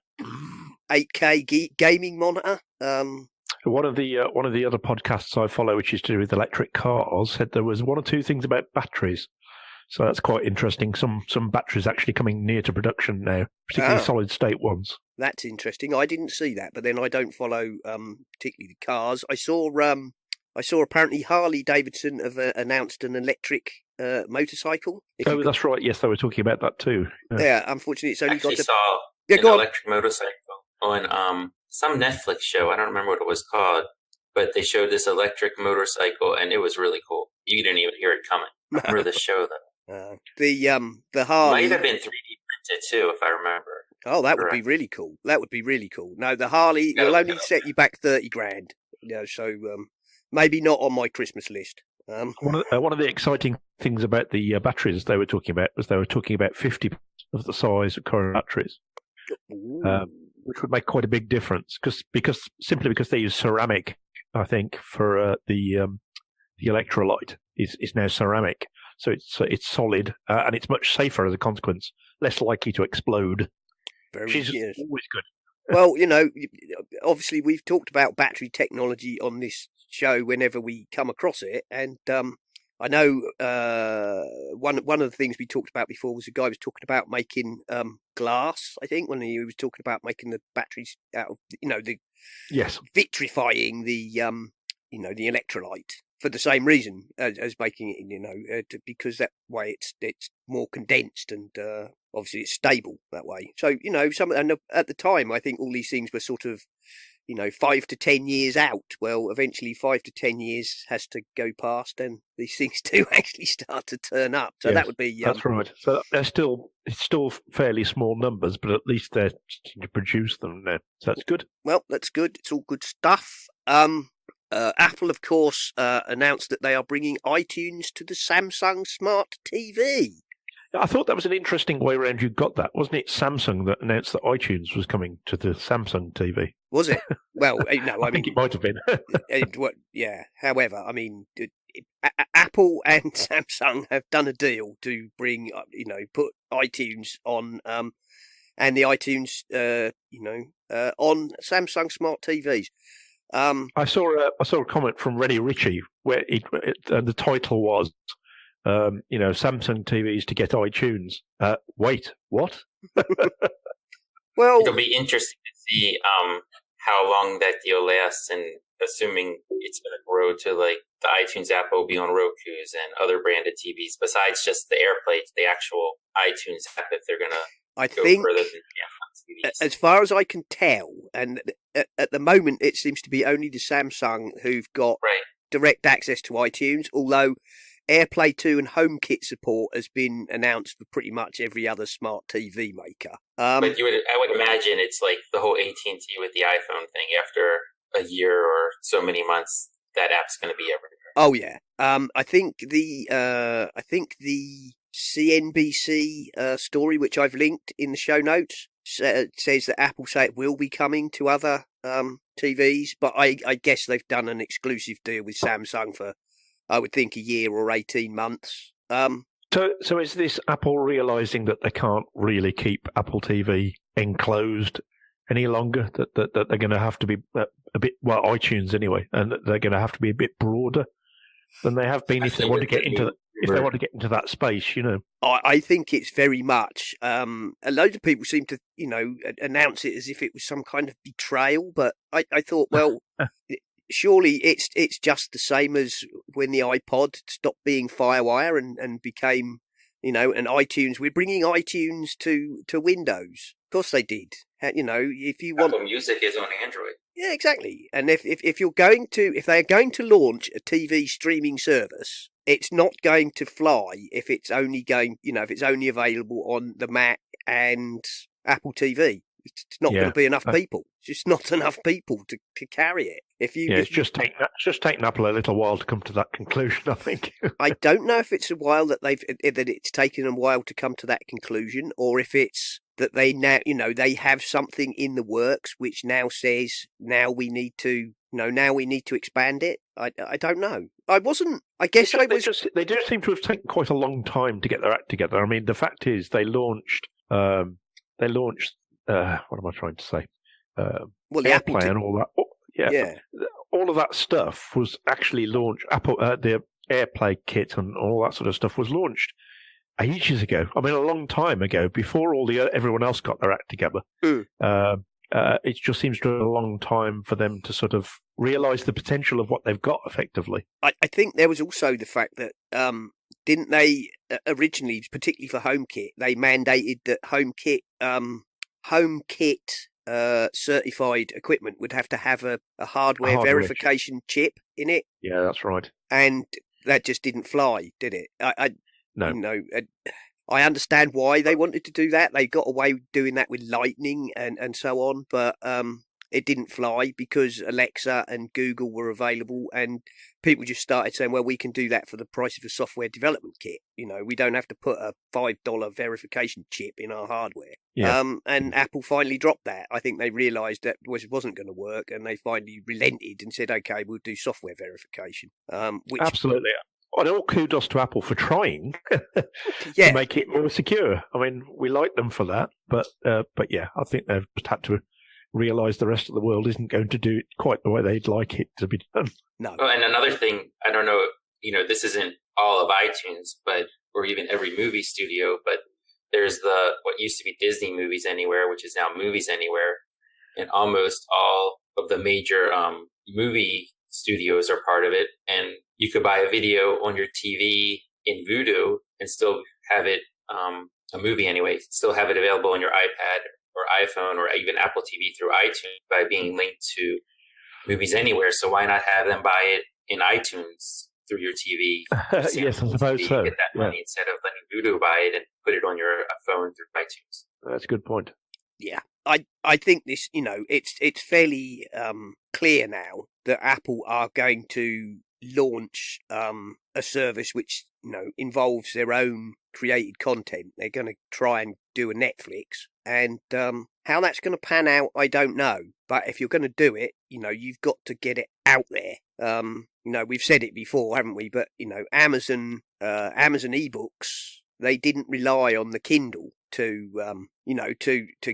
B: 8K gaming monitor.
D: One of the other podcasts I follow, which is to do with electric cars, said there was one or two things about batteries. So that's quite interesting. Some batteries actually coming near to production now, particularly solid state ones.
B: That's interesting. I didn't see that, but then I don't follow particularly the cars. I saw apparently Harley Davidson have announced an electric motorcycle.
D: That's right. Yes, they were talking about that too.
B: Yeah, unfortunately, it's only
C: actually
B: got.
C: Saw an electric motorcycle on some Netflix show. I don't remember what it was called, but they showed this electric motorcycle, and it was really cool. You didn't even hear it coming. I remember the show though.
B: The Harley
C: might have been 3D printed too, if I remember.
B: Oh, that would be really cool. That would be really cool. No, the Harley will only set you back 30 grand. So maybe not on my Christmas list.
D: One of the exciting things about the batteries they were talking about was they were talking about 50 of the size of current batteries, which would make quite a big difference because they use ceramic. I think for the electrolyte is now ceramic. So it's solid and it's much safer as a consequence, less likely to explode, which is always good.
B: Well, obviously we've talked about battery technology on this show whenever we come across it, and I know one of the things we talked about before was a guy was talking about making glass. I think when he was talking about making the batteries out of vitrifying the the electrolyte. For the same reason as making it, because that way it's more condensed and obviously it's stable that way. So at the time I think all these things were sort of 5 to 10 years out. Well, eventually 5 to 10 years has to go past, and these things do actually start to turn up. So that would be
D: that's right. So it's still fairly small numbers, but at least they're starting to produce them now. So that's good.
B: Well, that's good. It's all good stuff. Apple, of course, announced that they are bringing iTunes to the Samsung Smart TV.
D: I thought that was an interesting way around you got that, wasn't it? Samsung that announced that iTunes was coming to the Samsung TV.
B: Was it? Well, no,
D: I think it might have been.
B: Yeah. However, I mean, Apple and Samsung have done a deal to bring, put iTunes on, and the iTunes, on Samsung smart TVs.
D: I saw a comment from Rennie Ritchie where the title was, Samsung TVs to get iTunes. Wait, what?
B: Well,
C: it'll be interesting to see how long that deal lasts, and assuming it's going to grow to like the iTunes app will be on Roku's and other branded TVs, besides just the AirPlay, the actual iTunes app, if they're going to go further than the TVs.
B: As far as I can tell, and at the moment it seems to be only the Samsung who've got direct access to iTunes, although AirPlay 2 and HomeKit support has been announced for pretty much every other smart TV maker.
C: But I would imagine it's like the whole AT&T with the iPhone thing. After a year or so many months, that app's going to be everywhere.
B: Oh yeah. I think the CNBC story, which I've linked in the show notes, says that Apple say it will be coming to other TVs, but I guess they've done an exclusive deal with Samsung for, I would think, a year or 18 months.
D: So is this Apple realizing that they can't really keep Apple TV enclosed any longer? That they're going to have to be a bit, well, iTunes anyway, and that they're going to have to be a bit broader than they have been if they want to get into that space,
B: I think it's very much. A load of people seem to, announce it as if it was some kind of betrayal, but I thought, well. Surely it's just the same as when the iPod stopped being FireWire and became, an iTunes. We're bringing iTunes to Windows. Of course they did. If you want,
C: Apple Music is on Android.
B: Yeah, exactly. And if they're going to launch a TV streaming service, it's not going to fly if it's only available on the Mac and Apple TV. It's not going to be enough people. It's just not enough people to carry it. It's just
D: taken Apple a little while to come to that conclusion, I think.
B: I don't know if it's a while that it's taken a while to come to that conclusion, or if it's that they now, they have something in the works which now says now we need to expand it. I don't know. I guess
D: they do seem to have taken quite a long time to get their act together. I mean, the fact is they launched. What am I trying to say?
B: The
D: AirPlay and all that. All of that stuff was actually launched. Apple, the AirPlay kit and all that sort of stuff was launched ages ago. I mean, a long time ago, before everyone else got their act together. It just seems to be a long time for them to sort of realise the potential of what they've got effectively.
B: I think there was also the fact that didn't they originally, particularly for HomeKit, they mandated that HomeKit certified equipment would have to have a hardware verification chip in it.
D: Yeah, that's right.
B: And that just didn't fly, did it?
D: No.
B: I understand why they wanted to do that. They got away with doing that with Lightning and so on, but it didn't fly because Alexa and Google were available, and people just started saying, well, we can do that for the price of a software development kit. We don't have to put a $5 verification chip in our hardware.
D: Yeah.
B: And Apple finally dropped that. I think they realised that it wasn't going to work, and they finally relented and said, okay, we'll do software verification.
D: Absolutely. And all kudos to Apple for trying to make it more secure. I mean, we like them for that, but yeah, I think they've just had to realise the rest of the world isn't going to do it quite the way they'd like it to be done.
B: No.
C: Oh, and another thing, I don't know, this isn't all of iTunes, or even every movie studio, but there's what used to be Disney Movies Anywhere, which is now Movies Anywhere, and almost all of the major movie studios are part of it, and you could buy a video on your TV in Vudu and still have it, a movie anyway, still have it available on your iPad or iPhone or even Apple TV through iTunes by being linked to Movies Anywhere. So why not have them buy it in iTunes through your TV?
D: Yes, I suppose so.
C: Get that money instead of letting Vudu buy it and put it on your phone through iTunes.
D: That's a good point.
B: Yeah, I think this, it's fairly clear now that Apple are going to launch a service which involves their own created content. They're going to try and do a Netflix, and how that's going to pan out, I don't know. But if you're going to do it, you've got to get it out there. We've said it before, haven't we? But Amazon ebooks, they didn't rely on the Kindle to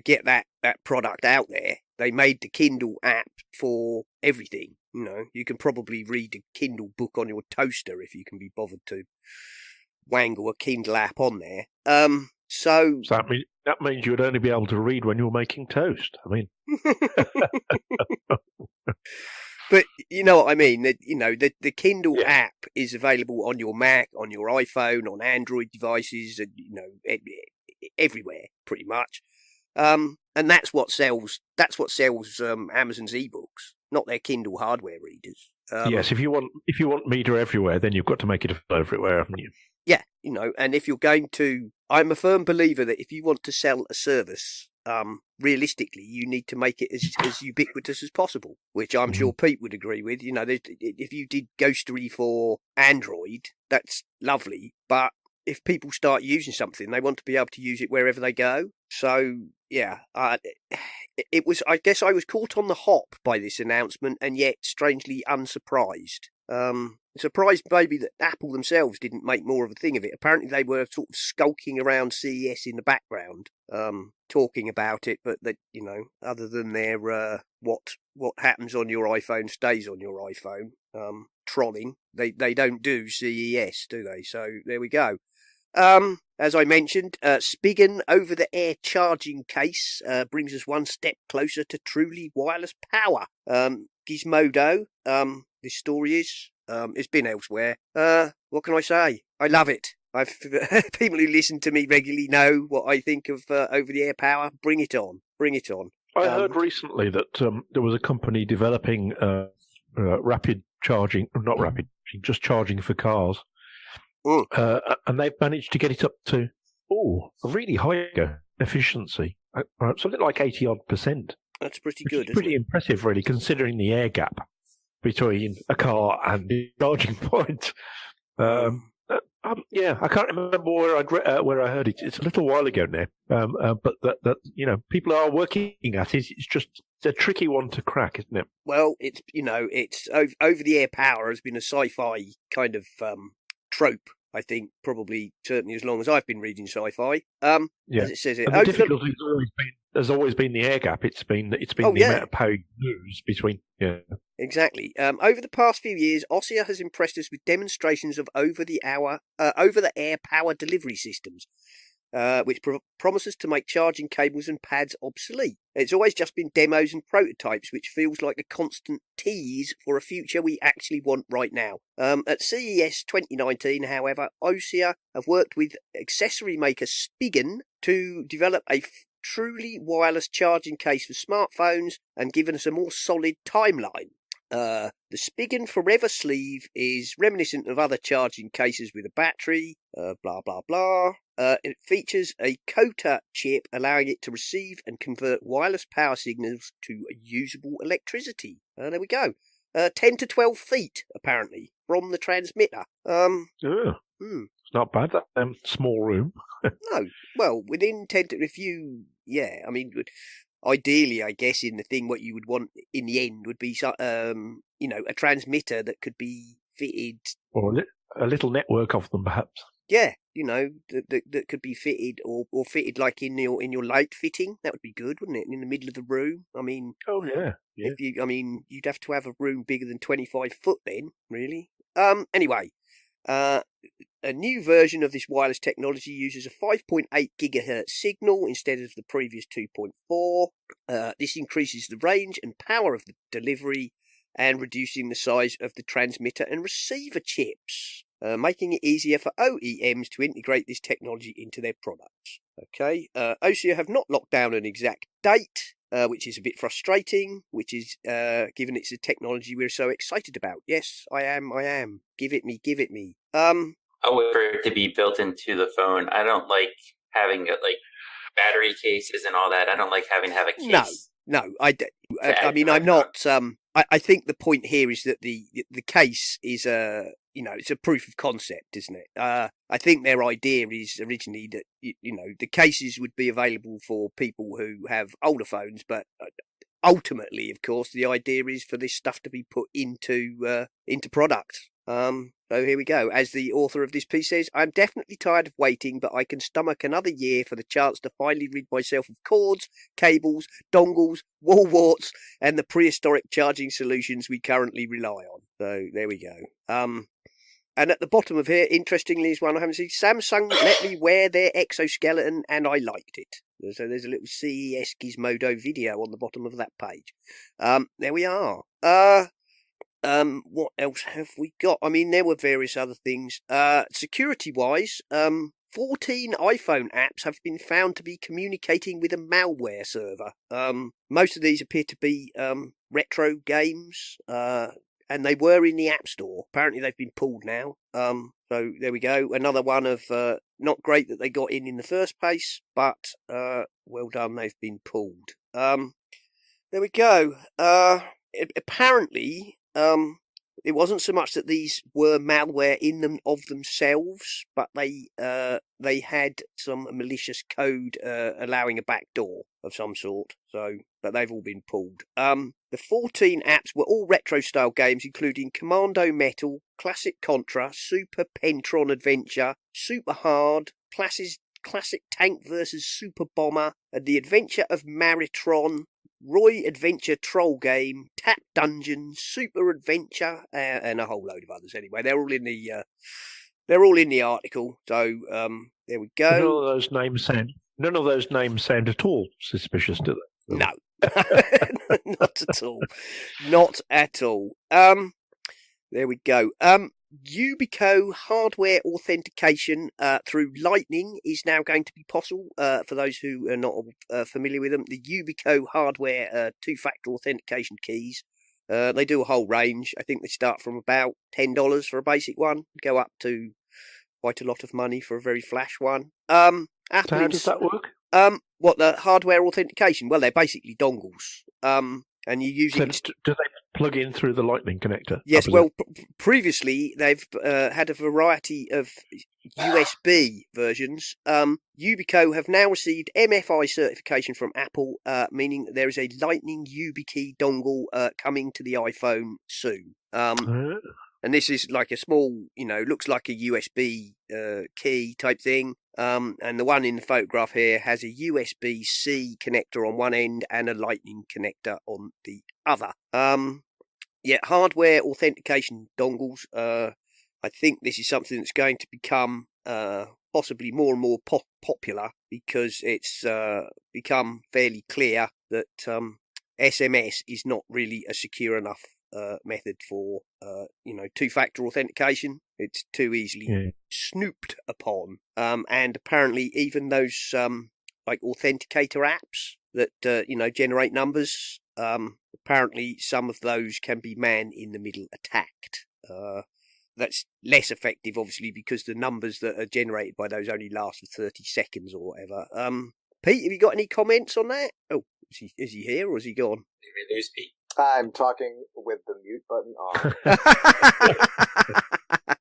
B: get that product out there. They made the Kindle app for everything. You can probably read a Kindle book on your toaster if you can be bothered to wangle a Kindle app on there. So
D: that means you would only be able to read when you're making toast. I mean,
B: but you know what I mean. The Kindle app is available on your Mac, on your iPhone, on Android devices, and everywhere pretty much. And that's what sells. That's what sells Amazon's ebooks, not their Kindle hardware readers.
D: Yes, if you want media everywhere, then you've got to make it everywhere, haven't you?
B: Yeah, and if you're going to, I'm a firm believer that if you want to sell a service, realistically, you need to make it as ubiquitous as possible, which I'm sure Pete would agree with. If you did Ghostery for Android, that's lovely, but if people start using something, they want to be able to use it wherever they go. So, yeah, it was, I guess I was caught on the hop by this announcement and yet strangely unsurprised. Surprised maybe that Apple themselves didn't make more of a thing of it. Apparently they were sort of skulking around CES in the background, talking about it, but that, other than their what happens on your iPhone stays on your iPhone, trolling, they don't do CES, do they? So there we go. As I mentioned, Spigen over-the-air charging case brings us one step closer to truly wireless power. Gizmodo, this story is, it's been elsewhere. What can I say? I love it. People who listen to me regularly know what I think of over-the-air power. Bring it on. Bring it on.
D: I heard recently that there was a company developing rapid charging, not rapid, just charging for cars. And they've managed to get it up to a really high efficiency, something like 80-odd%.
B: That's pretty good.
D: It's pretty impressive, really, considering the air gap between a car and the charging point. I can't remember where I heard it. It's a little while ago now, but that people are working at it. It's just a tricky one to crack, isn't it?
B: Well, it's over-the-air power has been a sci-fi kind of trope, I think, probably certainly as long as I've been reading sci-fi. As it says it.
D: And the difficulty has always been the air gap. It's been the amount of power you lose between. Yeah. Exactly.
B: Over the past few years, Ossia has impressed us with demonstrations of over-the-air power delivery systems, which promises to make charging cables and pads obsolete. It's always just been demos and prototypes, which feels like a constant tease for a future we actually want right now. At CES 2019, however, Ossia have worked with accessory maker Spigen to develop a truly wireless charging case for smartphones and given us a more solid timeline. The Spigen Forever sleeve is reminiscent of other charging cases with a battery, blah, blah, blah. It features a coater chip allowing it to receive and convert wireless power signals to usable electricity. There we go. 10 to 12 feet, apparently, from the transmitter.
D: It's not bad, that small room.
B: No, well, within 10 to... ideally, I guess, in the thing, what you would want in the end would be, a transmitter that could be fitted...
D: Or a little network of them, perhaps.
B: Yeah, that could be fitted or fitted like in your light fitting. That would be good, wouldn't it? In the middle of the room. I mean...
D: Oh, yeah.
B: If you'd have to have a room bigger than 25 foot then, really. Anyway... a new version of this wireless technology uses a 5.8 gigahertz signal instead of the previous 2.4. This increases the range and power of the delivery and reducing the size of the transmitter and receiver chips, making it easier for OEMs to integrate this technology into their products. Okay, Ossia have not locked down an exact date, which is a bit frustrating, which is given it's a technology we're so excited about. Yes, I am. Give it me.
C: I wait for it to be built into the phone. I don't like having battery cases and all that. I don't like having to have a case.
B: No, I mean, I'm not I think the point here is that the case is it's a proof of concept, isn't it? I think their idea is originally that the cases would be available for people who have older phones, but ultimately, of course, the idea is for this stuff to be put into product. So here we go. As the author of this piece says, I'm definitely tired of waiting, but I can stomach another year for the chance to finally rid myself of cords, cables, dongles, wall warts, and the prehistoric charging solutions we currently rely on. So there we go. And at the bottom of here, interestingly, is one I haven't seen. Samsung let me wear their exoskeleton, and I liked it. So there's a little CES Gizmodo video on the bottom of that page. There we are. What else have we got? I mean, there were various other things. Security-wise, 14 iPhone apps have been found to be communicating with a malware server. Most of these appear to be retro games, and they were in the App Store. Apparently, they've been pulled now. So there we go. Another one of not great that they got in the first place, but well done, they've been pulled. There we go. Apparently, it wasn't so much that these were malware in them of themselves, but they had some malicious code allowing a backdoor of some sort. So, but they've all been pulled. The 14 apps were all retro-style games, including Commando Metal, Classic Contra, Super Pentron Adventure, Super Hard, Classic Tank vs Super Bomber, and The Adventure of Maritron, Roy Adventure Troll Game, Tap Dungeon, Super Adventure, and a whole load of others. Anyway, they're all in the article. So there we go.
D: None of those names sound at all suspicious, do they?
B: No, not at all. Not at all. There we go. Yubico hardware authentication through Lightning is now going to be possible for those who are not familiar with them. The Yubico hardware two-factor authentication keys, they do a whole range. I think they start from about $10 for a basic one, go up to quite a lot of money for a very flash one.
D: So how does that work?
B: What, the hardware authentication? Well, they're basically dongles. And you use it.
D: So do they plug in through the Lightning connector?
B: Yes, well, previously they've had a variety of USB versions. Yubico have now received MFI certification from Apple, meaning that there is a Lightning YubiKey dongle coming to the iPhone soon. And this is like a small, looks like a USB key type thing. And the one in the photograph here has a USB-C connector on one end and a Lightning connector on the other. Hardware authentication dongles. I think this is something that's going to become possibly more and more popular because it's become fairly clear that SMS is not really a secure enough method for two-factor authentication. It's too easily snooped upon, and apparently even those like authenticator apps that generate numbers, apparently some of those can be man-in-the-middle attacked. That's less effective, obviously, because the numbers that are generated by those only last for 30 seconds or whatever. Pete, have you got any comments on that? Oh, is he here or is he gone?
C: Did we lose Pete?
E: I'm talking with the mute button on.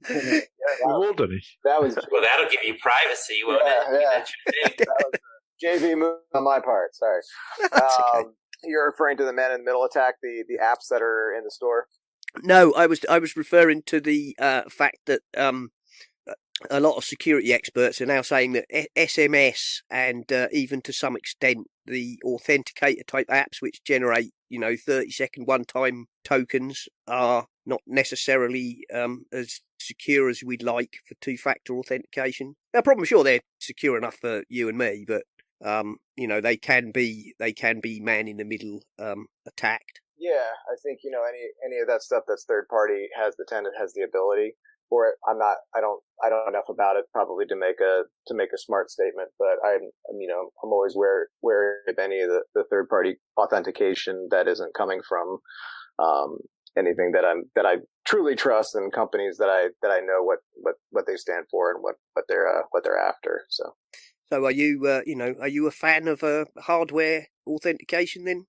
D: We've all done it.
E: That was
C: well. That'll give you privacy, won't it?
E: Yeah. That was a JV move on my part. Sorry.
B: Okay.
E: You're referring to the man-in-the-middle attack, the apps that are in the store.
B: No, I was referring to the fact that a lot of security experts are now saying that SMS and even to some extent the authenticator type apps which generate 30-second one-time tokens are not necessarily as secure as we'd like for two-factor authentication. Now, I'm sure they're secure enough for you and me, but they can be man-in-the-middle attacked.
E: Yeah, I think any of that stuff that's third party has the ability for it. I don't know enough about it probably to make a smart statement, but I'm always wary of any of the third party authentication that isn't coming from anything that I truly trust, and companies that I know what they stand for and what they're after. So
B: are you are you a fan of hardware authentication then?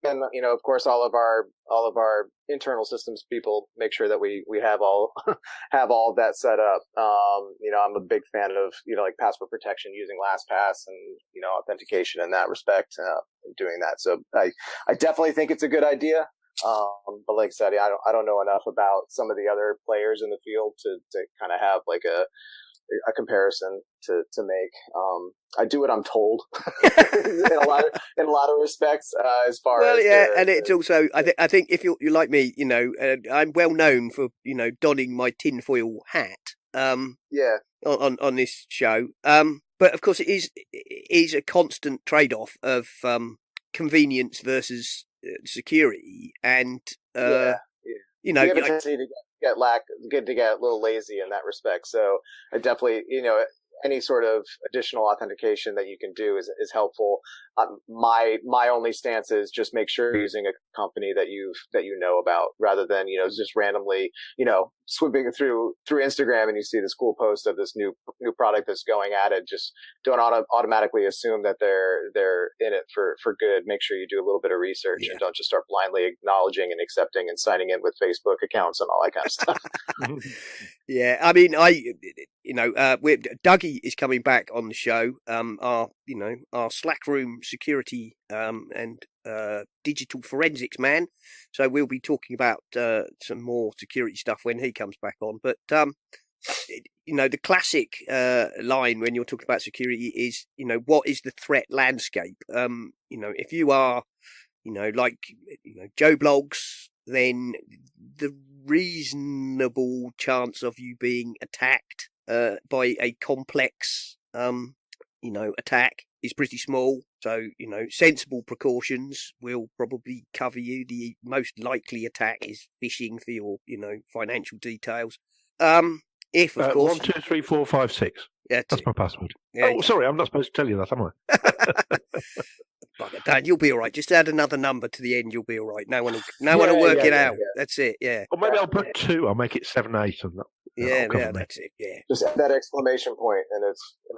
E: And of course, all of our internal systems people make sure that we have all have all of that set up. I'm a big fan of like password protection using LastPass and authentication in that respect, doing that. So I definitely think it's a good idea. But like I said, I don't know enough about some of the other players in the field to kind of have like a comparison to make. I do what I'm told in a lot of respects, as far as
B: and it's also I think if you're like me, I'm well known for donning my tinfoil hat. On this show. But of course, it is a constant trade-off of convenience versus security, and
E: you have a tendency to get a little lazy in that respect. So I definitely, any sort of additional authentication that you can do is helpful. My only stance is just make sure you're using a company that you know about, rather than just randomly swimming through Instagram and you see this cool post of this new product that's going at it. Just don't automatically assume that they're in it for good. Make sure you do a little bit of research and don't just start blindly acknowledging and accepting and signing in with Facebook accounts and all that kind of stuff.
B: Yeah, I mean, Dougie is coming back on the show. Our Slack room security and digital forensics man. So we'll be talking about some more security stuff when he comes back on. But the classic line when you're talking about security is, what is the threat landscape? If you are, Joe Blogs, then the reasonable chance of you being attacked by a complex attack is pretty small. So sensible precautions will probably cover you. The most likely attack is phishing for your financial details. If of course
D: 1 2 3 4 5 6. That's my password.
B: Yeah,
D: sorry, I'm not supposed to tell you that, am I?
B: Bugger, Dan, you'll be all right. Just add another number to the end. You'll be all right. No one will work it out. Yeah. That's it. Yeah.
D: Or maybe I'll put 2. I'll make it 7 8, and that.
B: Yeah, that's it. Yeah.
E: Just add that exclamation point, and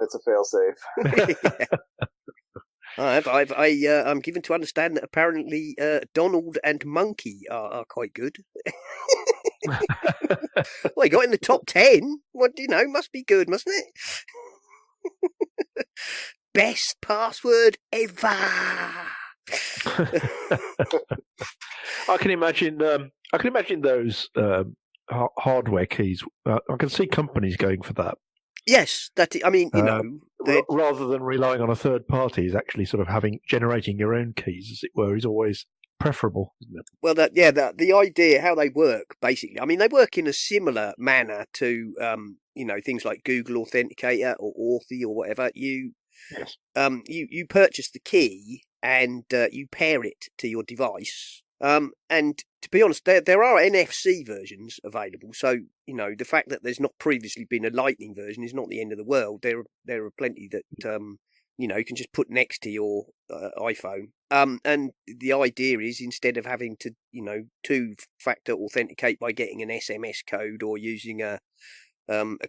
E: it's a fail-safe.
B: I'm given to understand that apparently Donald and Monkey are quite good. Well, he got in the top 10. What must be good, mustn't it? Best password ever.
D: I can imagine those hardware keys. I can see companies going for that.
B: Yes,
D: rather than relying on a third party, is actually sort of generating your own keys, as it were, is always preferable, isn't it?
B: Well, the idea how they work, basically. I mean, they work in a similar manner to things like Google Authenticator or Authy or whatever.
D: Yes.
B: You purchase the key and you pair it to your device. And to be honest, there are NFC versions available. So the fact that there's not previously been a Lightning version is not the end of the world. There are plenty that you can just put next to your iPhone. And the idea is, instead of having to two-factor authenticate by getting an SMS code or using a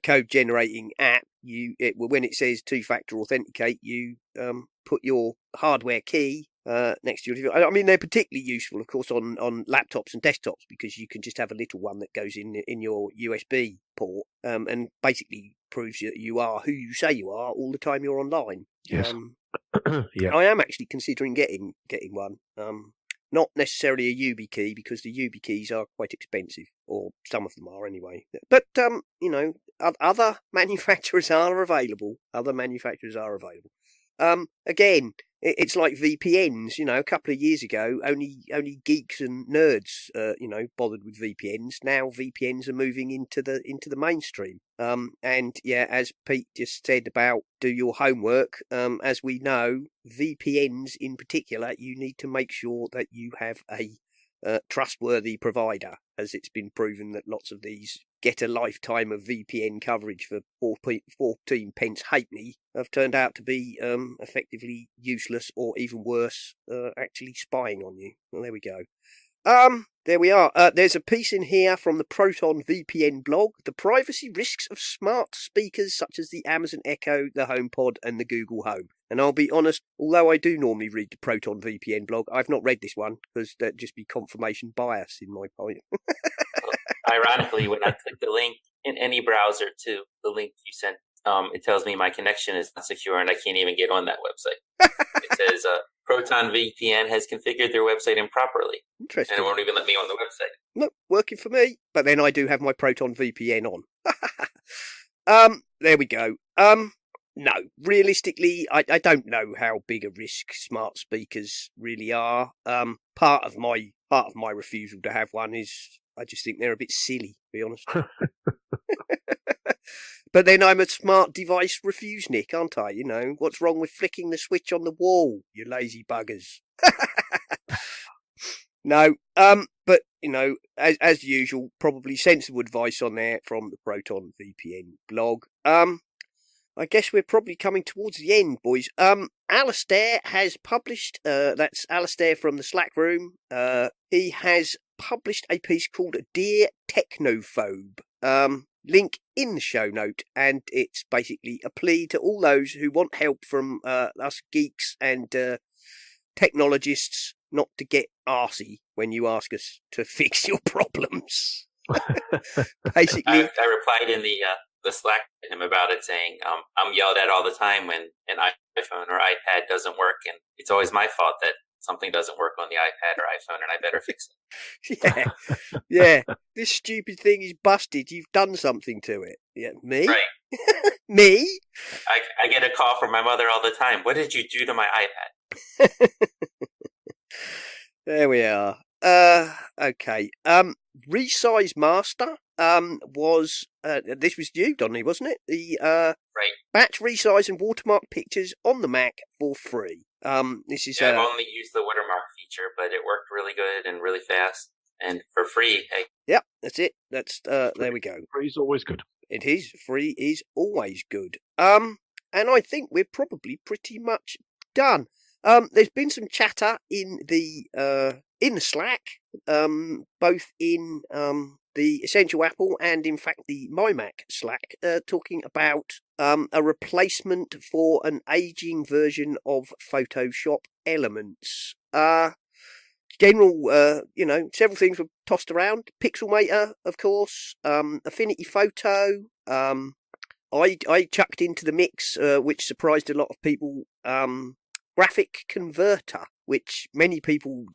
B: code generating app, when it says two-factor authenticate, you put your hardware key next to your device. I mean, they're particularly useful, of course, on laptops and desktops, because you can just have a little one that goes in your USB port and basically proves that you are who you say you are all the time you're online.
D: Yes. Yeah.
B: I am actually considering getting one. Not necessarily a YubiKey, because the YubiKeys are quite expensive, or some of them are anyway. But other manufacturers are available. Again, it's like VPNs. A couple of years ago, only geeks and nerds, bothered with VPNs. Now VPNs are moving into the mainstream. And yeah, as Pete just said about do your homework, as we know, VPNs in particular, you need to make sure that you have a trustworthy provider, as it's been proven that lots of these get a lifetime of VPN coverage for 14 pence halfpenny have turned out to be effectively useless, or even worse, actually spying on you. Well, there we go. There we are. There's a piece in here from the Proton VPN blog, the privacy risks of smart speakers such as the Amazon Echo, the HomePod, and the Google Home. And I'll be honest, although I do normally read the Proton VPN blog, I've not read this one because there'd just be confirmation bias in my point.
C: Ironically, when I click the link in any browser to the link you sent, it tells me my connection is not secure and I can't even get on that website. It says Proton VPN has configured their website improperly.
B: Interesting.
C: And it won't even let me on the website.
B: No, working for me. But then I do have my Proton VPN on. There we go. No, realistically, I don't know how big a risk smart speakers really are. Part of my refusal to have one is I just think they're a bit silly, to be honest. But then I'm a smart device refusenick, aren't I? You know, what's wrong with flicking the switch on the wall, you lazy buggers? No, but, you know, as usual, probably sensible advice on there from the Proton VPN blog. I guess we're probably coming towards the end, boys. Alistair has published, that's Alistair from the Slack room. He has published a piece called Dear Technophobe. Link in the show note, and it's basically a plea to all those who want help from us geeks and technologists not to get arsey when you ask us to fix your problems. Basically,
C: I replied in the Slack to him about it, saying I'm yelled at all the time when an iPhone or iPad doesn't work, and it's always my fault that something doesn't work on the iPad or iPhone, and I better fix it.
B: Yeah. This stupid thing is busted. You've done something to it. Yeah, me?
C: Right.
B: Me?
C: I get a call from my mother all the time. What did you do to my iPad?
B: There we are. Okay. Resize Master was this was you, Donny, wasn't it? The
C: right.
B: Batch resize and watermark pictures on the Mac for free. This is
C: I've only used the watermark feature, but it worked really good and really fast and for free. Hey.
B: Yep, that's it. That's there we go.
D: Free is always good.
B: It is. Free is always good. And I think we're probably pretty much done. There's been some chatter in the Slack, both in the Essential Apple and in fact the MyMac Slack, talking about a replacement for an aging version of Photoshop Elements. General, several things were tossed around. Pixelmator, of course, Affinity Photo. I chucked into the mix, which surprised a lot of people, Graphic Converter, which many people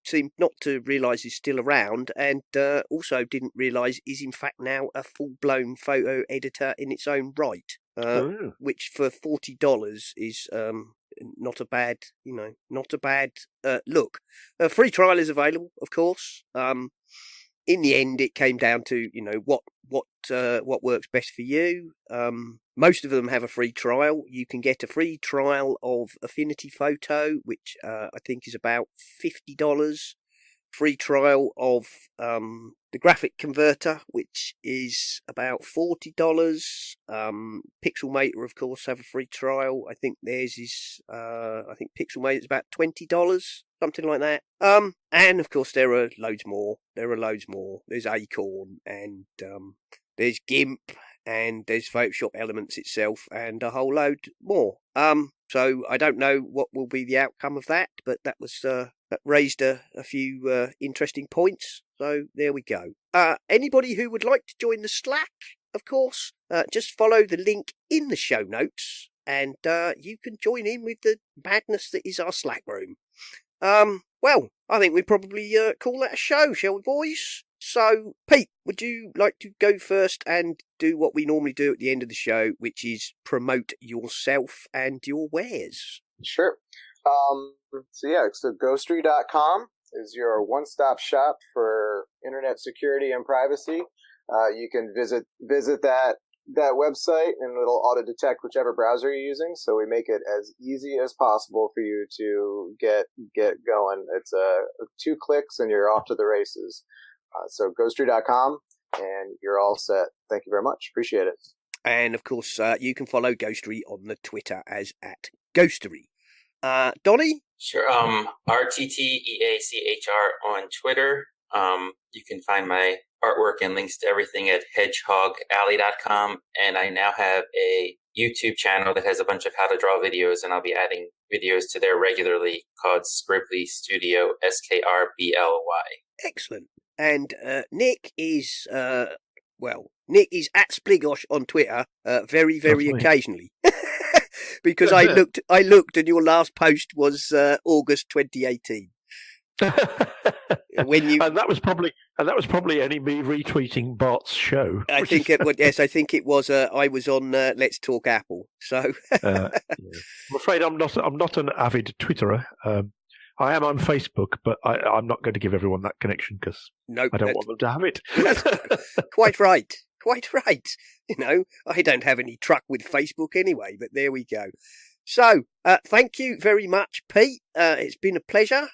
B: seem not to realise is still around, and also didn't realise is in fact now a full-blown photo editor in its own right, which for $40 is not a bad look. A free trial is available, of course. In the end, it came down to what works best for you. Most of them have a free trial. You can get a free trial of Affinity Photo, which I think is about $50. Free trial of the Graphic Converter, which is about $40. Pixelmator, of course, have a free trial. I think theirs is, I think Pixelmator is about $20, something like that. And of course, there are loads more. There's Acorn, and there's GIMP, and there's Photoshop Elements itself, and a whole load more. So I don't know what will be the outcome of that, but that was that raised a few interesting points. So there we go. Anybody who would like to join the Slack, of course, just follow the link in the show notes, and you can join in with the madness that is our Slack room. Well, I think we probably call that a show, shall we, boys? So, Pete, would you like to go first and do what we normally do at the end of the show, which is promote yourself and your wares?
E: Sure. So Ghostery.com is your one-stop shop for internet security and privacy. You can visit that website, and it'll auto-detect whichever browser you're using. So we make it as easy as possible for you to get going. It's 2 clicks and you're off to the races. So Ghostery.com, and you're all set. Thank you very much. Appreciate it.
B: And of course, you can follow Ghostery on the Twitter as @Ghostery. Donny,
C: Sure. RTTEACHR on Twitter. You can find my artwork and links to everything at hedgehogalley.com. And I now have a YouTube channel that has a bunch of how to draw videos, and I'll be adding videos to there regularly called Scribbly Studio, SKRBLY.
B: Excellent. And Nick is Nick is at Spligosh on Twitter, very, very occasionally. Because I looked, and your last post was August 2018.
D: And that was probably only me retweeting Bart's show.
B: I think it was. Yes, I think it was. I was on Let's Talk Apple. So
D: I'm afraid I'm not an avid Twitterer. I am on Facebook, but I'm not going to give everyone that connection because I don't want them to have it.
B: Quite right. Quite right. You know, I don't have any truck with Facebook anyway, but there we go. So, thank you very much, Pete. It's been a pleasure.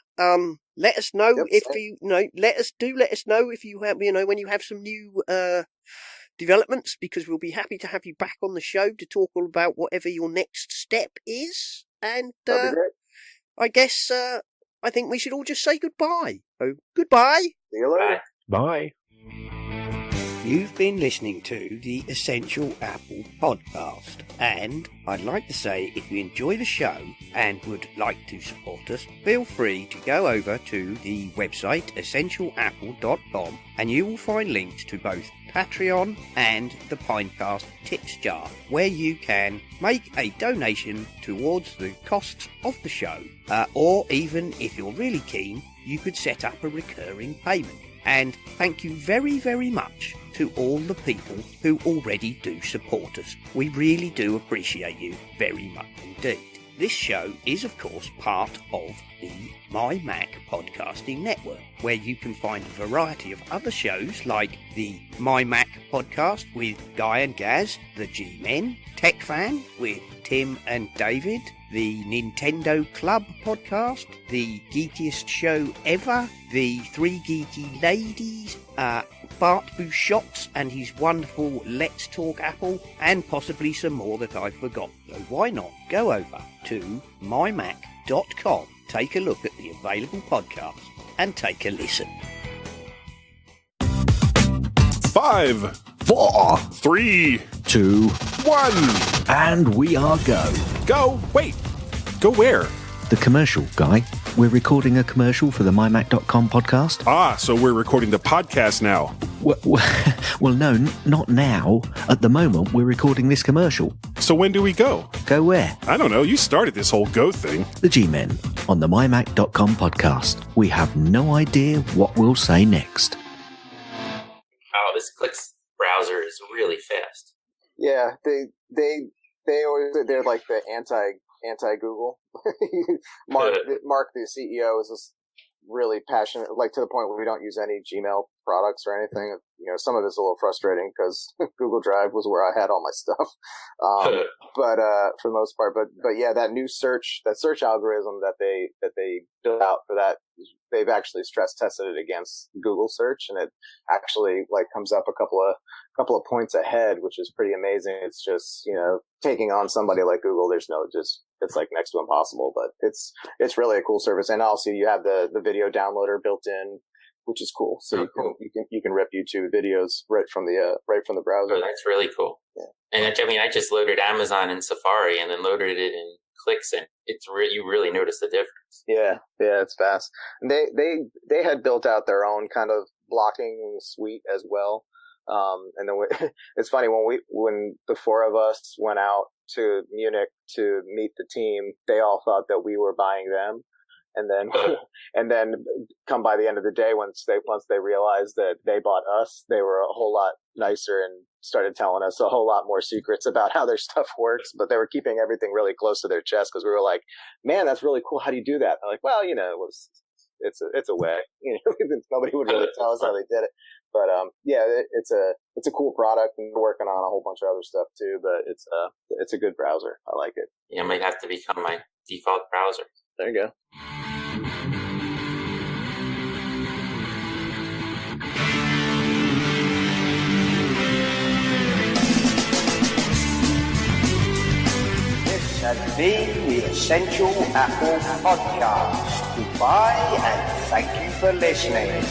B: Let us know if you know. Let us know if you have, when you have some new developments, because we'll be happy to have you back on the show to talk all about whatever your next step is. And I guess I think we should all just say goodbye. Oh, goodbye.
E: See you later.
D: Bye.
B: You've been listening to the Essential Apple podcast, and I'd like to say if you enjoy the show and would like to support us, feel free to go over to the website essentialapple.com, and you will find links to both Patreon and the Pinecast Tips Jar, where you can make a donation towards the costs of the show, or even if you're really keen, you could set up a recurring payment. And thank you very, very much to all the people who already do support us. We really do appreciate you very much indeed. This show is, of course, part of the My Mac podcasting network, where you can find a variety of other shows like the My Mac podcast with Guy and Gaz, the G-Men, Tech Fan with Tim and David, the Nintendo Club podcast, the geekiest show ever, the Three Geeky Ladies, Bart Bouchot's and his wonderful Let's Talk Apple, and possibly some more that I've forgotten. So why not go over to mymac.com, take a look at the available podcasts, and take a listen.
G: 5,
H: 4,
G: 3,
H: 2,
G: 1.
H: and we are go.
G: Go. Wait. Go where?
H: The commercial, Guy. We're recording a commercial for the mymac.com podcast.
G: Ah, so we're recording the podcast now.
H: Well, no, not now. At the moment, we're recording this commercial.
G: So when do we go?
H: Go where?
G: I don't know. You started this whole go thing.
H: The G-Men on the mymac.com podcast. We have no idea what we'll say next.
C: Oh, this Clicks browser is really fast.
E: Yeah, they're like the anti Google. Mark, the CEO, is just really passionate, like to the point where we don't use any Gmail products or anything. You know, some of it's a little frustrating because Google Drive was where I had all my stuff. But for the most part, but yeah, that search algorithm that they built out for that, they've actually stress tested it against Google search, and it actually like comes up a couple of points ahead, which is pretty amazing. It's just, you know, taking on somebody like Google, it's like next to impossible, but it's really a cool service. And also you have the video downloader built in, which is cool. So you can rip YouTube videos right from the browser.
C: Oh, that's really cool. Yeah. And I just loaded Amazon in Safari and then loaded it in Clicks, and you really notice the difference.
E: Yeah, it's fast. And they had built out their own kind of blocking suite as well. And then it's funny when the four of us went out to Munich to meet the team, they all thought that we were buying them. And then come by the end of the day, once they realized that they bought us, they were a whole lot nicer and started telling us a whole lot more secrets about how their stuff works. But they were keeping everything really close to their chest because we were like, "Man, that's really cool. How do you do that?" They're like, "Well, you know, it's a way. You know, nobody would really tell us how they did it." But yeah, it's a cool product, and we're working on a whole bunch of other stuff too. But it's a good browser. I like it.
C: Yeah, it might have to become my default browser.
E: There you go.
B: This has been the Essential Apple Podcast. Goodbye and thank you for listening.